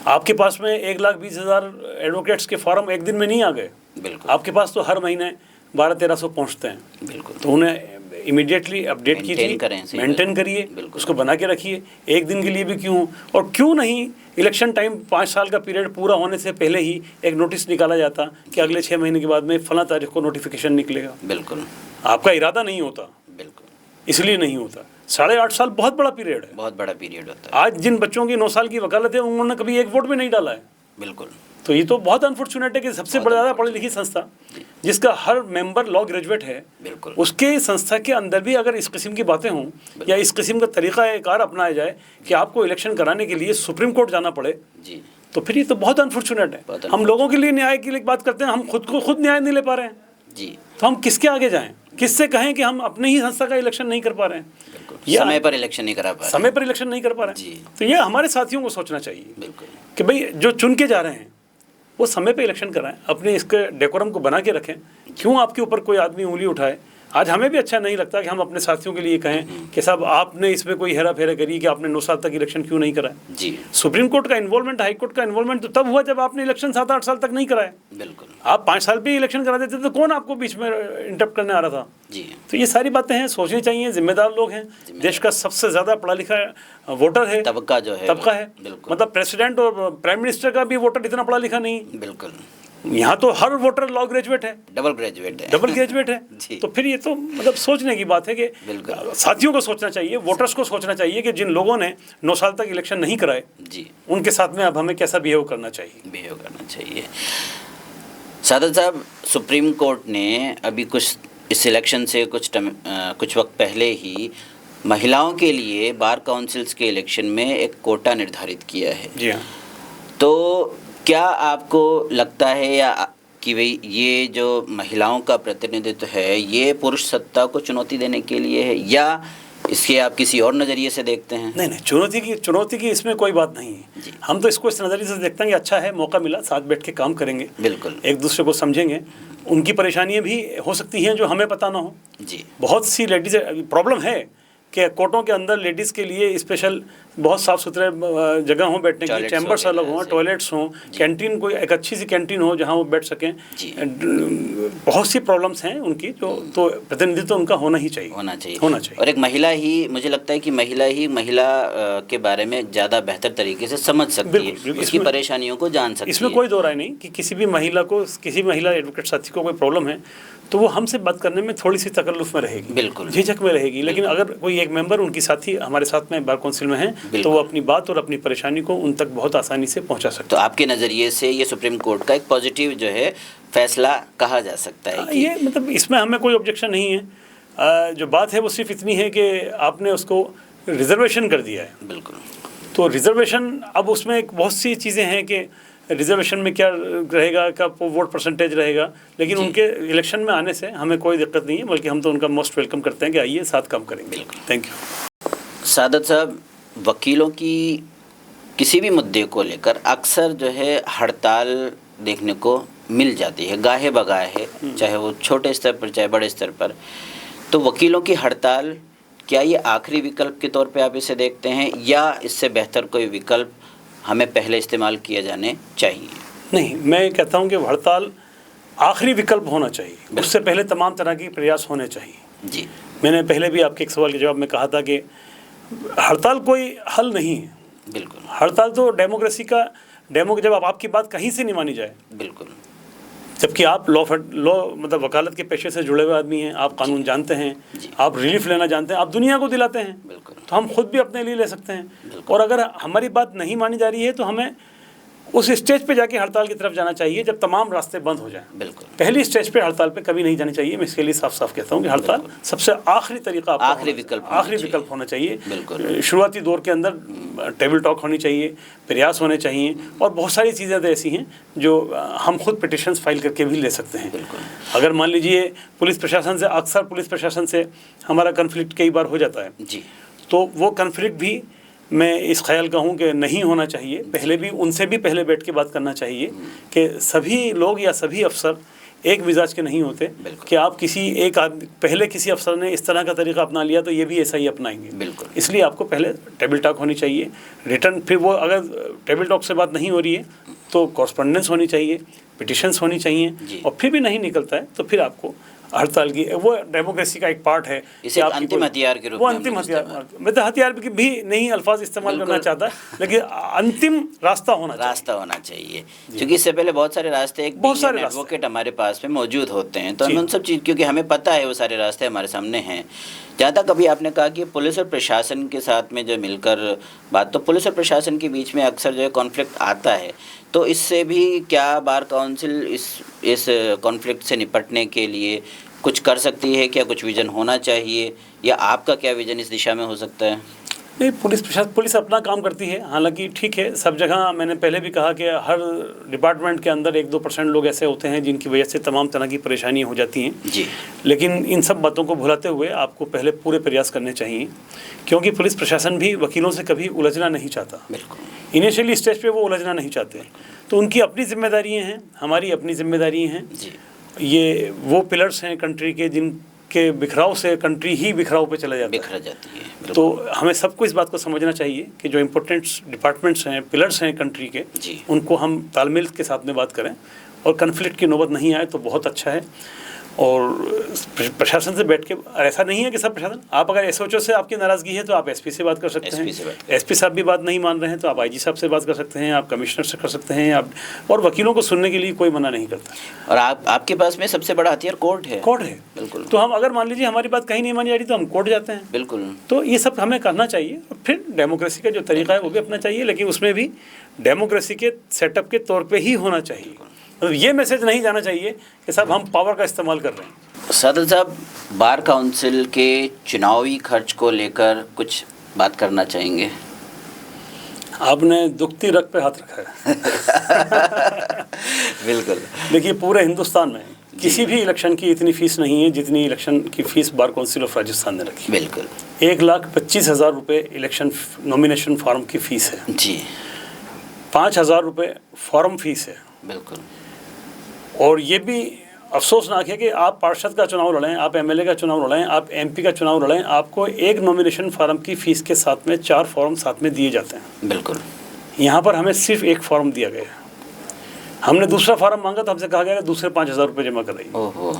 आपके पास में 1,20,000 एडवोकेट्स के फॉर्म एक दिन में नहीं आ गए। बिल्कुल, आपके पास तो हर महीने 1200-1300 पहुँचते हैं। बिल्कुल, तो उन्हें इमीडिएटली अपडेट कीजिए, मेंटेन करिए, उसको बना के रखिए। एक दिन के लिए भी क्यों, और क्यों नहीं इलेक्शन टाइम 5 साल का पीरियड पूरा होने से पहले ही एक नोटिस निकाला जाता कि अगले 6 महीने के बाद में फला तारीख को नोटिफिकेशन निकलेगा। बिल्कुल, आपका इरादा नहीं होता, बिल्कुल, इसलिए नहीं होता। 8.5 साल बहुत बड़ा पीरियड है। बहुत बड़ा पीरियड होता है। आज जिन बच्चों की 9 साल की वकालत है उन्होंने कभी एक वोट भी नहीं डाला है। बिल्कुल, तो ये तो बहुत अनफॉर्चुनेट है कि सबसे ज़्यादा पढ़ी लिखी संस्था जिसका हर मेंबर लॉ ग्रेजुएट है, बिल्कुल, उसके संस्था के अंदर भी अगर इस किस्म की बातें हों या इस किस्म का तरीक़ाकार अपनाया जाए कि आपको इलेक्शन कराने के लिए सुप्रीम कोर्ट जाना पड़े जी, तो फिर ये तो बहुत अनफॉर्चुनेट है। हम लोगों के लिए न्याय के लिए बात करते हैं, हम खुद न्याय नहीं ले पा रहे हैं जी, तो हम किसके आगे जाएं? किससे कहें कि हम अपने ही संस्था का इलेक्शन नहीं कर पा रहे हैं, समय पर इलेक्शन नहीं करा पा रहे, समय पर इलेक्शन नहीं कर पा रहे जी। हैं? तो ये हमारे साथियों को सोचना चाहिए बिल्कुल, कि भाई जो चुन के जा रहे हैं वो समय पे इलेक्शन कराएं, अपने इसके डेकोरम को बना के रखें। क्यों आपके ऊपर कोई आदमी उंगली उठाए? आज हमें भी अच्छा नहीं लगता कि हम अपने साथियों के लिए कहें कि साहब आपने इसमें कोई हेरा फेरा करी कि आपने 9 साल तक इलेक्शन क्यों नहीं कराया। जी, सुप्रीम कोर्ट का इन्वॉल्वमेंट, हाई कोर्ट का इन्वॉल्वमेंट तो तब हुआ जब आपने इलेक्शन 7-8 साल तक नहीं कराया। बिल्कुल, आप 5 साल पे इलेक्शन करा देते तो कौन आपको बीच में इंटरप्ट करने आ रहा था? जी, तो ये सारी बातें हैं, सोचनी चाहिए। जिम्मेदार लोग हैं, देश का सबसे ज़्यादा पढ़ा लिखा वोटर है, तबका जो है, तबका है। बिल्कुल, मतलब प्रेसिडेंट और प्राइम मिनिस्टर का भी वोटर इतना पढ़ा लिखा नहीं। बिल्कुल, यहाँ तो हर वोटर लॉ ग्रेजुएट है, डबल ग्रेजुएट है जी। तो फिर ये तो मतलब सोचने की बात है कि बिल्कुल, साथियों को सोचना चाहिए, वोटर्स को सोचना चाहिए कि जिन लोगों ने 9 साल तक इलेक्शन नहीं कराए जी, उनके साथ में अब हमें कैसा बिहेव करना चाहिए। सादत साहब, सुप्रीम कोर्ट ने अभी कुछ इस इलेक्शन से कुछ वक्त पहले ही महिलाओं के लिए बार काउंसिल्स के इलेक्शन में एक कोटा निर्धारित किया है। जी हाँ। तो क्या आपको लगता है या कि भाई ये जो महिलाओं का प्रतिनिधित्व है ये पुरुष सत्ता को चुनौती देने के लिए है, या इसके आप किसी और नज़रिए से देखते हैं? नहीं, चुनौती की इसमें कोई बात नहीं है। हम तो इसको इस नज़रिए से देखते हैं कि अच्छा है, मौका मिला, साथ बैठ के काम करेंगे, बिल्कुल, एक दूसरे को समझेंगे। उनकी परेशानियां भी हो सकती हैं जो हमें पता ना हो। जी, बहुत सी लेडीज़ प्रॉब्लम है कि कोर्टों के अंदर लेडीज़ के लिए स्पेशल बहुत साफ़ सुथरे जगह हों बैठने की, चैम्बर्स अलग हों, टॉयलेट्स हों, कैंटीन कोई एक अच्छी सी कैंटीन हो जहां वो बैठ सकें। बहुत सी प्रॉब्लम्स हैं उनकी जो तो प्रतिनिधित्व उनका होना चाहिए। और एक महिला ही, मुझे लगता है कि महिला के बारे में ज़्यादा बेहतर तरीके से समझ सकती है, उसकी परेशानियों को जान सकती है। इसमें कोई दो राय नहीं कि किसी भी महिला एडवोकेट साथी को कोई प्रॉब्लम है तो वो हमसे बात करने में थोड़ी सी तकल्लुफ़ में रहेगी, बिल्कुल, झिझक में रहेगी। लेकिन अगर कोई एक मेंबर उनकी साथी हमारे साथ में बार काउंसिल में है तो वो अपनी बात और अपनी परेशानी को उन तक बहुत आसानी से पहुंचा सकते हैं। तो आपके नज़रिए से ये सुप्रीम कोर्ट का एक पॉजिटिव जो है फैसला कहा जा सकता है कि ये मतलब इसमें हमें कोई ऑब्जेक्शन नहीं है। जो बात है वो सिर्फ इतनी है कि आपने उसको रिजर्वेशन कर दिया है। बिल्कुल, तो रिजर्वेशन, अब उसमें एक बहुत सी चीज़ें हैं कि रिजर्वेशन में क्या रहेगा, क्या वोट परसेंटेज रहेगा, लेकिन उनके इलेक्शन में आने से हमें कोई दिक्कत नहीं है, बल्कि हम तो उनका मोस्ट वेलकम करते हैं कि आइए साथ काम करेंगे। बिल्कुल, थैंक यू। सादत साहब, वकीलों की किसी भी मुद्दे को लेकर अक्सर जो है हड़ताल देखने को मिल जाती है, गाहे बगाहे है, चाहे वो छोटे स्तर पर चाहे बड़े स्तर पर। तो वकीलों की हड़ताल, क्या ये आखिरी विकल्प के तौर पे आप इसे देखते हैं, या इससे बेहतर कोई विकल्प हमें पहले इस्तेमाल किया जाने चाहिए? नहीं, मैं कहता हूँ कि हड़ताल आखिरी विकल्प होना चाहिए, उससे पहले तमाम तरह के प्रयास होने चाहिए। जी, मैंने पहले भी आपके एक सवाल के जवाब में कहा था कि हड़ताल कोई हल नहीं है। बिल्कुल, हड़ताल तो डेमोक्रेसी का जब आपकी बात कहीं से नहीं मानी जाए, बिल्कुल, जबकि आप लॉ मतलब वकालत के पेशे से जुड़े हुए आदमी हैं, आप कानून जानते हैं, आप रिलीफ लेना जानते हैं, आप दुनिया को दिलाते हैं, तो हम खुद भी अपने लिए ले सकते हैं। और अगर हमारी बात नहीं मानी जा रही है तो हमें उस स्टेज पे जाके हड़ताल की तरफ जाना चाहिए जब तमाम रास्ते बंद हो जाएं। बिल्कुल, पहली स्टेज पे हड़ताल पे कभी नहीं जानी चाहिए। मैं इसके लिए साफ साफ कहता हूँ कि हड़ताल सबसे आखिरी तरीका, आखिरी विकल्प होना चाहिए। शुरुआती दौर के अंदर टेबल टॉक होनी चाहिए, प्रयास होने चाहिए, और बहुत सारी चीज़ें तो ऐसी हैं जो हम खुद पिटिशन्स फाइल करके भी ले सकते हैं। अगर मान लीजिए पुलिस प्रशासन से हमारा कन्फ्लिक्ट कई बार हो जाता है जी, तो वो कन्फ्लिक्ट भी मैं इस ख्याल का हूँ कि नहीं होना चाहिए। पहले भी उनसे भी पहले बैठ के बात करना चाहिए कि सभी लोग या सभी अफसर एक मिजाज के नहीं होते कि आप किसी एक आदमी पहले किसी अफसर ने इस तरह का तरीका अपना लिया तो ये भी ऐसा ही अपनाएंगे। बिल्कुल। इसलिए आपको पहले टेबल टॉक होनी चाहिए, रिटर्न, फिर वो अगर टेबल टॉक से बात नहीं हो रही है तो कॉरस्पॉन्डेंस होनी चाहिए, पिटिशंस होनी चाहिए, और फिर भी नहीं निकलता है तो फिर आपको हड़ताल की, वो डेमोक्रेसी का एक पार्ट है। इसे अंतिम हथियार के रूप में वो अंतिम हथियार, मैं तो हथियार भी नहीं अल्फाज इस्तेमाल करना चाहता, लेकिन अंतिम रास्ता होना चाहिए। क्योंकि इससे पहले बहुत सारे रास्ते, बहुत सारे एडवोकेट हमारे पास में मौजूद होते हैं, तो हम उन सब चीज़, क्योंकि हमें पता है वो सारे रास्ते हमारे सामने हैं। जहाँ तक अभी आपने कहा कि पुलिस और प्रशासन के साथ में जो मिलकर बात, तो पुलिस और प्रशासन के बीच में अक्सर जो है कॉन्फ्लिक्ट आता है, तो इससे भी क्या बार काउंसिल इस कॉन्फ्लिक्ट से निपटने के लिए कुछ कर सकती है? क्या कुछ विजन होना चाहिए, या आपका क्या विजन इस दिशा में हो सकता है? नहीं, पुलिस अपना काम करती है। हालांकि ठीक है, सब जगह मैंने पहले भी कहा कि हर डिपार्टमेंट के अंदर 1-2% लोग ऐसे होते हैं जिनकी वजह से तमाम तरह की परेशानियां हो जाती हैं जी। लेकिन इन सब बातों को भुलाते हुए आपको पहले पूरे प्रयास करने चाहिए, क्योंकि पुलिस प्रशासन भी वकीलों से कभी उलझना नहीं चाहता। बिल्कुल। इनिशियली स्टेज पे वो उलझना नहीं चाहते, तो उनकी अपनी जिम्मेदारियाँ हैं, हमारी अपनी जिम्मेदारियाँ हैं जी। ये वो पिलर्स हैं कंट्री के जिनके बिखराव से कंट्री ही बिखराव पे चला जाता है, बिखर जाती है। तो हमें सबको इस बात को समझना चाहिए कि जो इम्पोर्टेंट डिपार्टमेंट्स हैं, पिलर्स हैं कंट्री के, उनको हम तालमेल के साथ में बात करें और कन्फ्लिक्ट की नौबत नहीं आए तो बहुत अच्छा है। और प्रशासन से बैठ के, ऐसा नहीं है कि सब प्रशासन, आप अगर एसओएचओ से आपकी नाराज़गी है तो आप एसपी से बात कर सकते हैं, एसपी साहब भी बात नहीं मान रहे हैं तो आप आईजी साहब से बात कर सकते हैं, आप कमिश्नर से कर सकते हैं, आप, और वकीलों को सुनने के लिए कोई मना नहीं करता। और आपके पास में सबसे बड़ा हथियार कोर्ट है। बिल्कुल। तो हम अगर मान लीजिए हमारी बात कहीं नहीं मानी जा रही तो हम कोर्ट जाते हैं। बिल्कुल। तो ये सब हमें करना चाहिए, और फिर डेमोक्रेसी का जो तरीका है वो भी अपना चाहिए, लेकिन उसमें भी डेमोक्रेसी के सेटअप के तौर पर ही होना चाहिए। मतलब ये मैसेज नहीं जाना चाहिए कि साहब हम पावर का इस्तेमाल कर रहे हैं। सादल साहब, बार काउंसिल के चुनावी खर्च को लेकर कुछ बात करना चाहेंगे? आपने दुखती रग पे हाथ रखा है। बिल्कुल। देखिए, पूरे हिंदुस्तान में किसी भी इलेक्शन की इतनी फीस नहीं है जितनी इलेक्शन की fees bar council of Rajasthan ने रखी। बिल्कुल। 1,25,000 रुपये इलेक्शन नॉमिनेशन फॉर्म की फीस है जी। 5,000 रुपये फॉर्म फीस है। बिल्कुल। और ये भी अफसोसनाक है कि आप पार्षद का चुनाव लड़ें, आप एमएलए का चुनाव लड़ें, आप एमपी का चुनाव लड़ें, आपको एक नॉमिनेशन फॉर्म की फ़ीस के साथ में 4 फॉर्म साथ में दिए जाते हैं। बिल्कुल। यहाँ पर हमें सिर्फ 1 फॉर्म दिया गया। हमने दूसरा फॉर्म मांगा तो हमसे कहा गया कि दूसरे 5,000 रुपये जमा कराइए। ओहो।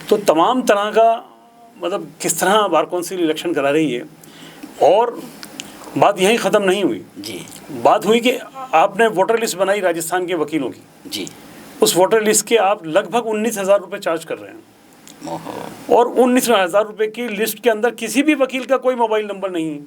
तो तमाम तरह का, मतलब किस तरह बार काउंसिल इलेक्शन करा रही है। और बात यहीं ख़त्म नहीं हुई जी। बात हुई कि आपने वोटर लिस्ट बनाई राजस्थान के वकीलों की जी। उस वोटर लिस्ट के आप लगभग 19,000 रुपये चार्ज कर रहे हैं। और 19,000 रुपये की लिस्ट के अंदर किसी भी वकील का कोई मोबाइल नंबर नहीं है।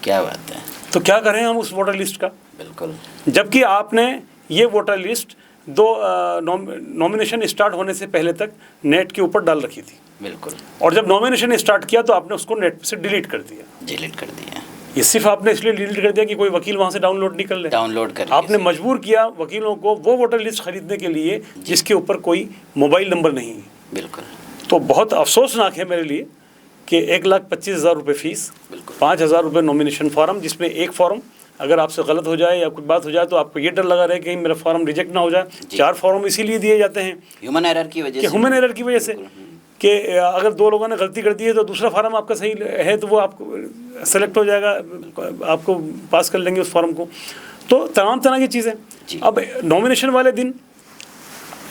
क्या बात है। तो क्या करें हम उस वोटर लिस्ट का? बिल्कुल। जबकि आपने ये वोटर लिस्ट नॉमिनेशन स्टार्ट होने से पहले तक नेट के ऊपर डाल रखी थी। बिल्कुल। और जब नॉमिनेशन स्टार्ट किया तो आपने उसको नेट से डिलीट कर दिया। ये सिर्फ आपने इसलिए डिलीट कर दिया कि कोई वकील वहाँ से डाउनलोड नहीं कर ले। डाउनलोड कर आपने मजबूर किया वकीलों को वो वोटर लिस्ट खरीदने के लिए जिसके ऊपर कोई मोबाइल नंबर नहीं है। बिल्कुल। तो बहुत अफसोसनाक है मेरे लिए कि 1,25,000 रुपये फीस, 5,000 रुपये नॉमिनेशन फॉर्म, जिसमें एक फॉर्म अगर आपसे गलत हो जाए या कुछ बात हो जाए तो आपको ये डर लगा रहे कि मेरा फॉर्म रिजेक्ट ना हो जाए। 4 फॉर्म इसीलिए दिए जाते हैं ह्यूमन एरर की वजह से कि अगर 2 लोगों ने गलती कर दी है तो दूसरा फॉर्म आपका सही है तो वो आपको सेलेक्ट हो जाएगा, आपको पास कर लेंगे उस फॉर्म को। तो तमाम तरह की चीज़ें। अब नॉमिनेशन वाले दिन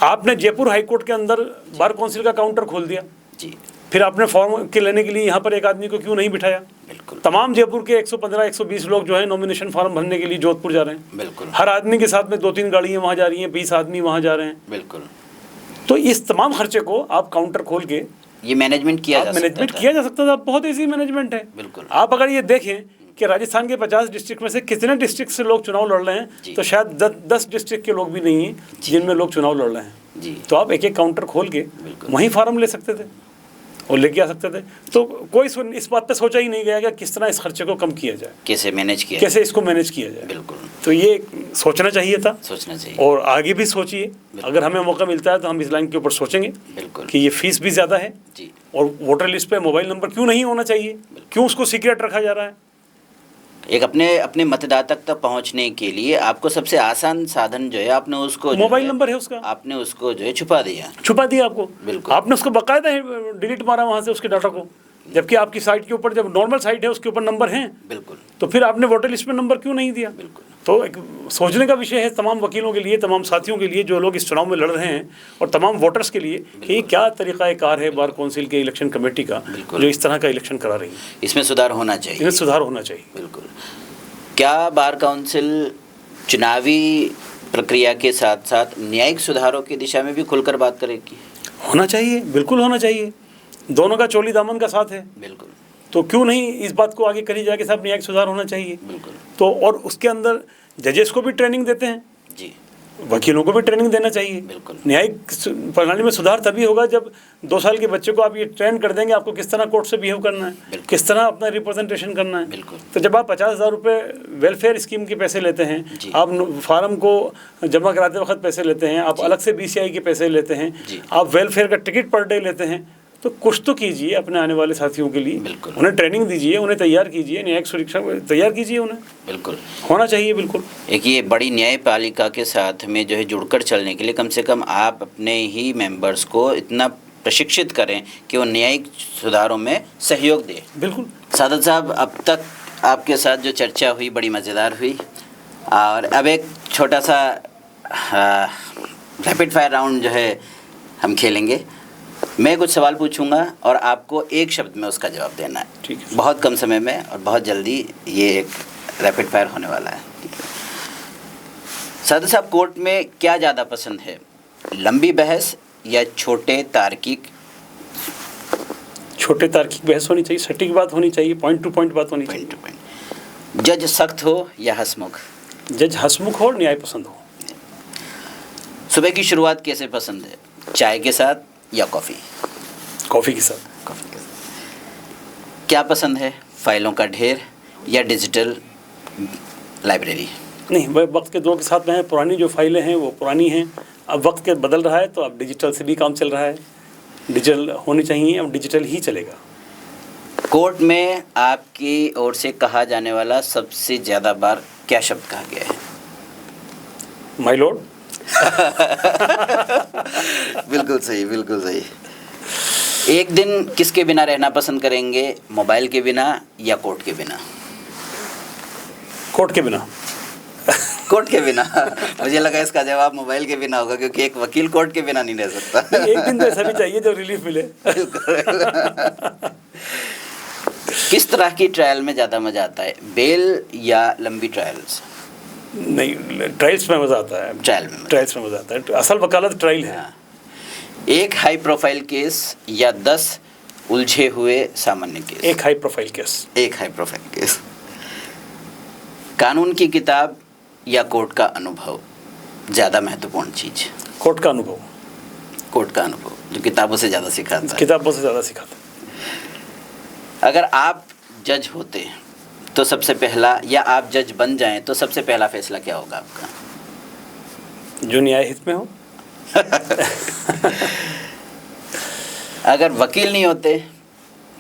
आपने जयपुर हाई कोर्ट के अंदर बार काउंसिल का काउंटर खोल दिया जी। फिर आपने फॉर्म के लेने के लिए यहाँ पर एक आदमी को क्यों नहीं बिठाया? बिल्कुल। तमाम जयपुर के 115-120 लोग जो है नॉमिनेशन फॉर्म भरने के लिए जोधपुर जा रहे हैं। बिल्कुल। हर आदमी के साथ में 2-3 गाड़ियाँ वहाँ जा रही हैं, 20 आदमी वहाँ जा रहे हैं। बिल्कुल। तो इस तमाम खर्चे को आप काउंटर खोल के ये मैनेजमेंट किया जा सकता था। बहुत ईजी मैनेजमेंट है। बिल्कुल। आप अगर ये देखें कि राजस्थान के 50 डिस्ट्रिक्ट में से कितने डिस्ट्रिक्ट से लोग चुनाव लड़ रहे हैं तो शायद 10 डिस्ट्रिक्ट के लोग भी नहीं हैं जिनमें लोग चुनाव लड़ रहे हैं जी। तो आप एक काउंटर खोल के वहीं फॉर्म ले सकते थे और लेके आ सकते थे। तो कोई इस बात पे सोचा ही नहीं गया कि किस तरह इस खर्चे को कम किया जाए, कैसे इसको मैनेज किया जाए। बिल्कुल। तो ये सोचना चाहिए था, सोचना चाहिए। और आगे भी सोचिए, अगर हमें मौका मिलता है तो हम इस लाइन के ऊपर सोचेंगे कि ये फीस भी ज़्यादा है जी। और वोटर लिस्ट पे मोबाइल नंबर क्यों नहीं होना चाहिए, क्यों उसको सीक्रेट रखा जा रहा है। एक अपने मतदाता तक पहुंचने के लिए आपको सबसे आसान साधन जो है आपने उसको मोबाइल नंबर है उसका, आपने उसको जो है छुपा दिया आपको। बिल्कुल। आपने उसको बकायदा डिलीट मारा वहाँ से उसके डाटा को, जबकि आपकी साइट के ऊपर जब नॉर्मल साइट है उसके ऊपर नंबर हैं। बिल्कुल। तो फिर आपने वोटर लिस्ट में नंबर क्यों नहीं दिया? बिल्कुल। तो एक सोचने का विषय है तमाम वकीलों के लिए, तमाम साथियों के लिए जो लोग इस चुनाव में लड़ रहे हैं, और तमाम वोटर्स के लिए कि क्या तरीक़ाकार है बार काउंसिल के इलेक्शन कमेटी का जो इस तरह का इलेक्शन करा रही है। इसमें सुधार होना चाहिए। इसमें सुधार होना चाहिए। बिल्कुल। क्या बार काउंसिल चुनावी प्रक्रिया के साथ साथ न्यायिक सुधारों की दिशा में भी खुलकर बात करेगी? होना चाहिए, बिल्कुल होना चाहिए। दोनों का चोली दामन का साथ है। बिल्कुल। तो क्यों नहीं इस बात को आगे करी जाए कि साहब न्यायिक सुधार होना चाहिए। बिल्कुल। तो और उसके अंदर जजेस को भी ट्रेनिंग देते हैं जी, वकीलों को भी ट्रेनिंग देना चाहिए। बिल्कुल। न्यायिक प्रणाली में सुधार तभी होगा जब 2 साल के बच्चे को आप ये ट्रेन कर देंगे आपको किस तरह कोर्ट से बिहेव करना है, किस तरह अपना रिप्रेजेंटेशन करना है। बिल्कुल। तो जब आप 50,000 रुपये वेलफेयर स्कीम के पैसे लेते हैं, आप फार्म को जमा कराते वक्त पैसे लेते हैं, आप अलग से BCI के पैसे लेते हैं, आप वेलफेयर का टिकट पर डे लेते हैं, तो कुछ तो कीजिए अपने आने वाले साथियों के लिए। बिल्कुल। उन्हें ट्रेनिंग दीजिए, उन्हें तैयार कीजिए, न्यायिक सुरक्षा तैयार कीजिए उन्हें। बिल्कुल होना चाहिए। बिल्कुल। एक ये बड़ी न्यायपालिका के साथ में जो है जुड़कर चलने के लिए कम से कम आप अपने ही मेंबर्स को इतना प्रशिक्षित करें कि वो न्यायिक सुधारों में सहयोग दें। बिल्कुल। सादत साहब, अब तक आपके साथ जो चर्चा हुई बड़ी मज़ेदार हुई, और अब एक छोटा सा रैपिड फायर राउंड जो है हम खेलेंगे। मैं कुछ सवाल पूछूंगा और आपको एक शब्द में उसका जवाब देना है। ठीक है। बहुत कम समय में और बहुत जल्दी ये एक रैपिड फायर होने वाला है। सादत साहब, कोर्ट में क्या ज़्यादा पसंद है, लंबी बहस या छोटे तार्किक? छोटे तार्किक बहस होनी चाहिए, सटीक बात होनी चाहिए, पॉइंट टू पॉइंट बात होनी चाहिए। Point two point. जज सख्त हो या हंसमुख? जज हंसमुख हो, न्याय पसंद हो। सुबह की शुरुआत कैसे पसंद है, चाय के साथ या कॉफ़ी? कॉफ़ी के साथ। कॉफ़ी के साथ। क्या पसंद है, फाइलों का ढेर या डिजिटल लाइब्रेरी? नहीं, वक्त के दौर के साथ में पुरानी जो फाइलें हैं वो पुरानी हैं, अब वक्त के बदल रहा है तो अब डिजिटल से भी काम चल रहा है, डिजिटल होनी चाहिए, अब डिजिटल ही चलेगा। कोर्ट में आपकी ओर से कहा जाने वाला सबसे ज़्यादा बार क्या शब्द कहा गया है? My Lord. बिल्कुल सही, बिल्कुल सही। एक दिन किसके बिना रहना पसंद करेंगे, मोबाइल के बिना या कोर्ट के बिना? कोर्ट के बिना। कोर्ट के बिना। मुझे लगा इसका जवाब मोबाइल के बिना होगा, क्योंकि एक वकील कोर्ट के बिना नहीं रह सकता। एक दिन तो ऐसा भी चाहिए जब रिलीफ मिले। किस तरह की ट्रायल में ज़्यादा मज़ा आता है, बेल या लंबी ट्रायल्स? नहीं, ट्रायल्स में मज़ा आता है। ट्रायल्स में मज़ा आता है। असल वकालत ट्रायल है। हाँ। एक हाई प्रोफाइल केस या 10 उलझे हुए सामान्य केस? एक हाई प्रोफाइल केस। एक हाई प्रोफाइल केस। कानून की किताब या कोर्ट का अनुभव ज़्यादा महत्वपूर्ण चीज़? कोर्ट का अनुभव। कोर्ट का अनुभव जो किताबों से ज़्यादा सिखाता है। किताबों से ज़्यादा सिखाता है। अगर आप जज होते तो सबसे पहला, या आप जज बन जाएं तो सबसे पहला फैसला क्या होगा आपका? जो न्याय हित में हो। अगर वकील नहीं होते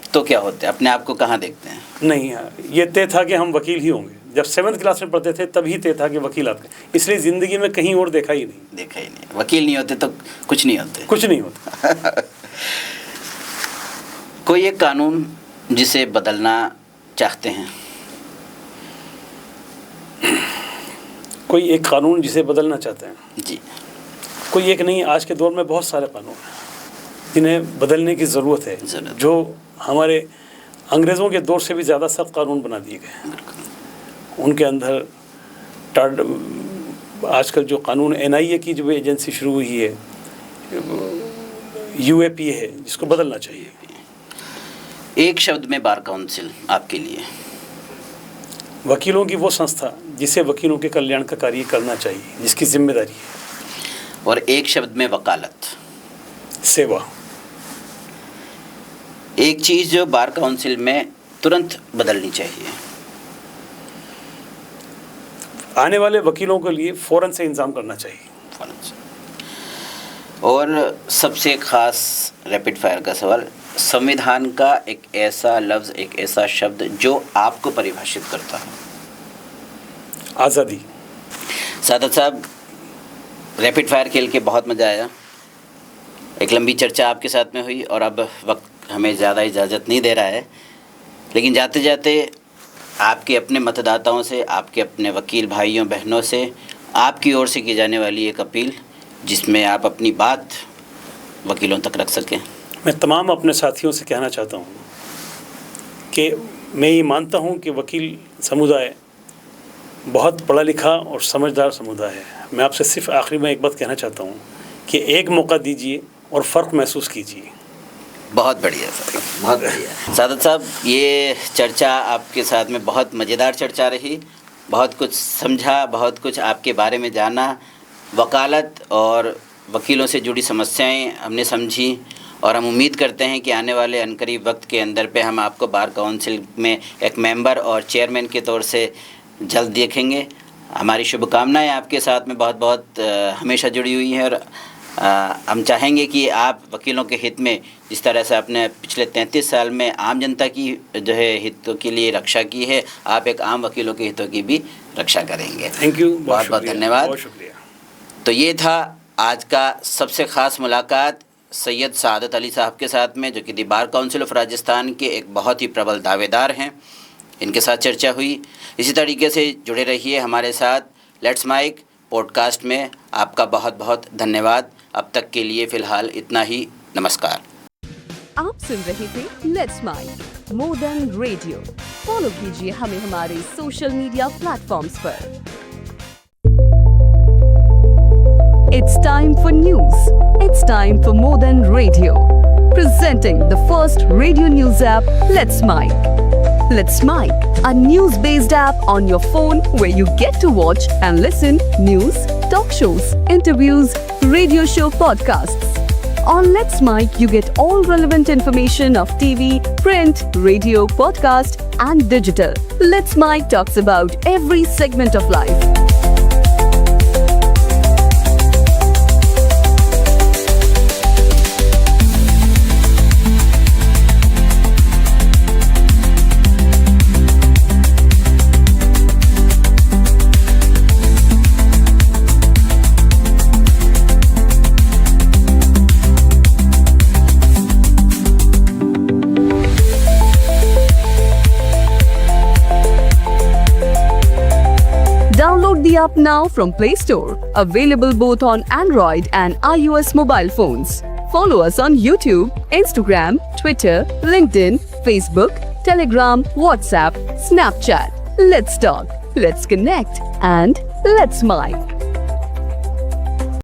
तो क्या होते, अपने आप को कहाँ देखते हैं? नहीं, ये तय था कि हम वकील ही होंगे। जब 7th क्लास में पढ़ते थे तभी तय था कि वकील आपके, इसलिए ज़िंदगी में कहीं और देखा ही नहीं। वकील नहीं होते तो कुछ नहीं होते। कुछ नहीं होता। कोई एक कानून जिसे बदलना चाहते हैं? कोई एक कानून जिसे बदलना चाहते हैं? जी। कोई एक नहीं, आज के दौर में बहुत सारे कानून हैं जिन्हें बदलने की ज़रूरत है। जो हमारे अंग्रेज़ों के दौर से भी ज़्यादा सख्त कानून बना दिए गए। उनके अंदर आजकल जो कानून NIA की जो एजेंसी शुरू हुई है, UAPA है, जिसको बदलना चाहिए। एक शब्द में बार काउंसिल आपके लिए? वकीलों की वो संस्था जिसे वकीलों के कल्याण का कार्य करना चाहिए, जिसकी जिम्मेदारी है। और एक शब्द में वकालत? सेवा। एक चीज़ जो बार काउंसिल में तुरंत बदलनी चाहिए? आने वाले वकीलों के लिए फ़ौरन से इंतज़ाम करना चाहिए। फ़ौरन से। और सबसे ख़ास रैपिड फायर का सवाल, संविधान का एक ऐसा लफ्ज़, एक ऐसा शब्द जो आपको परिभाषित करता है? आज़ादी। सादत साहब, रैपिड फायर खेल के बहुत मज़ा आया। एक लंबी चर्चा आपके साथ में हुई और अब वक्त हमें ज़्यादा इजाज़त नहीं दे रहा है, लेकिन जाते जाते आपके अपने मतदाताओं से, आपके अपने वकील भाइयों बहनों से आपकी ओर से की जाने वाली एक अपील जिसमें आप अपनी बात वकीलों तक रख सकें। मैं तमाम अपने साथियों से कहना चाहता हूँ कि मैं ये मानता हूँ कि वकील समुदाय बहुत पढ़ा लिखा और समझदार समुदाय है। मैं आपसे सिर्फ आखिरी में एक बात कहना चाहता हूँ कि एक मौका दीजिए और फ़र्क महसूस कीजिए। बहुत बढ़िया सर, बहुत बढ़िया। सादत साहब, ये चर्चा आपके साथ में बहुत मज़ेदार चर्चा रही, बहुत कुछ समझा, बहुत कुछ आपके बारे में जाना, वकालत और वकीलों से जुड़ी समस्याएं हमने समझी और हम उम्मीद करते हैं कि आने वाले अनकरीब वक्त के अंदर पे हम आपको बार काउंसिल में एक मेंबर और चेयरमैन के तौर से जल्द देखेंगे। हमारी शुभकामनाएं आपके साथ में बहुत बहुत हमेशा जुड़ी हुई हैं और हम चाहेंगे कि आप वकीलों के हित में जिस तरह से आपने पिछले 33 साल में आम जनता की जो है हितों के लिए रक्षा की है, आप एक आम वकीलों के हितों की भी रक्षा करेंगे। थैंक यू, बहुत बहुत धन्यवाद। बहुत शुक्रिया। तो ये था आज का सबसे ख़ास मुलाकात सैयद सादत अली साहब के साथ में, जो कि दी बार काउंसिल ऑफ राजस्थान के एक बहुत ही प्रबल दावेदार हैं। इनके साथ चर्चा हुई। इसी तरीके से जुड़े रहिए हमारे साथ लेट्स माइक पॉडकास्ट में। आपका बहुत बहुत धन्यवाद। अब तक के लिए फ़िलहाल इतना ही। नमस्कार। आप सुन रहे थे let's mike more than radio. Follow कीजिए हमें हमारे सोशल मीडिया प्लेटफॉर्म्स पर। It's time for news. It's time for more than radio. Presenting the first radio news app, Let's Mic. Let's Mic, a news-based app on your phone where you get to watch and listen news, talk shows, interviews, radio show podcasts. On Let's Mic, you get all relevant information of TV, print, radio, podcast, and digital. Let's Mic talks about every segment of life. Download the app now from Play Store. Available both on Android and iOS mobile phones. Follow us on YouTube, Instagram, Twitter, LinkedIn, Facebook, Telegram, WhatsApp, Snapchat. Let's talk, let's connect, and let's mic.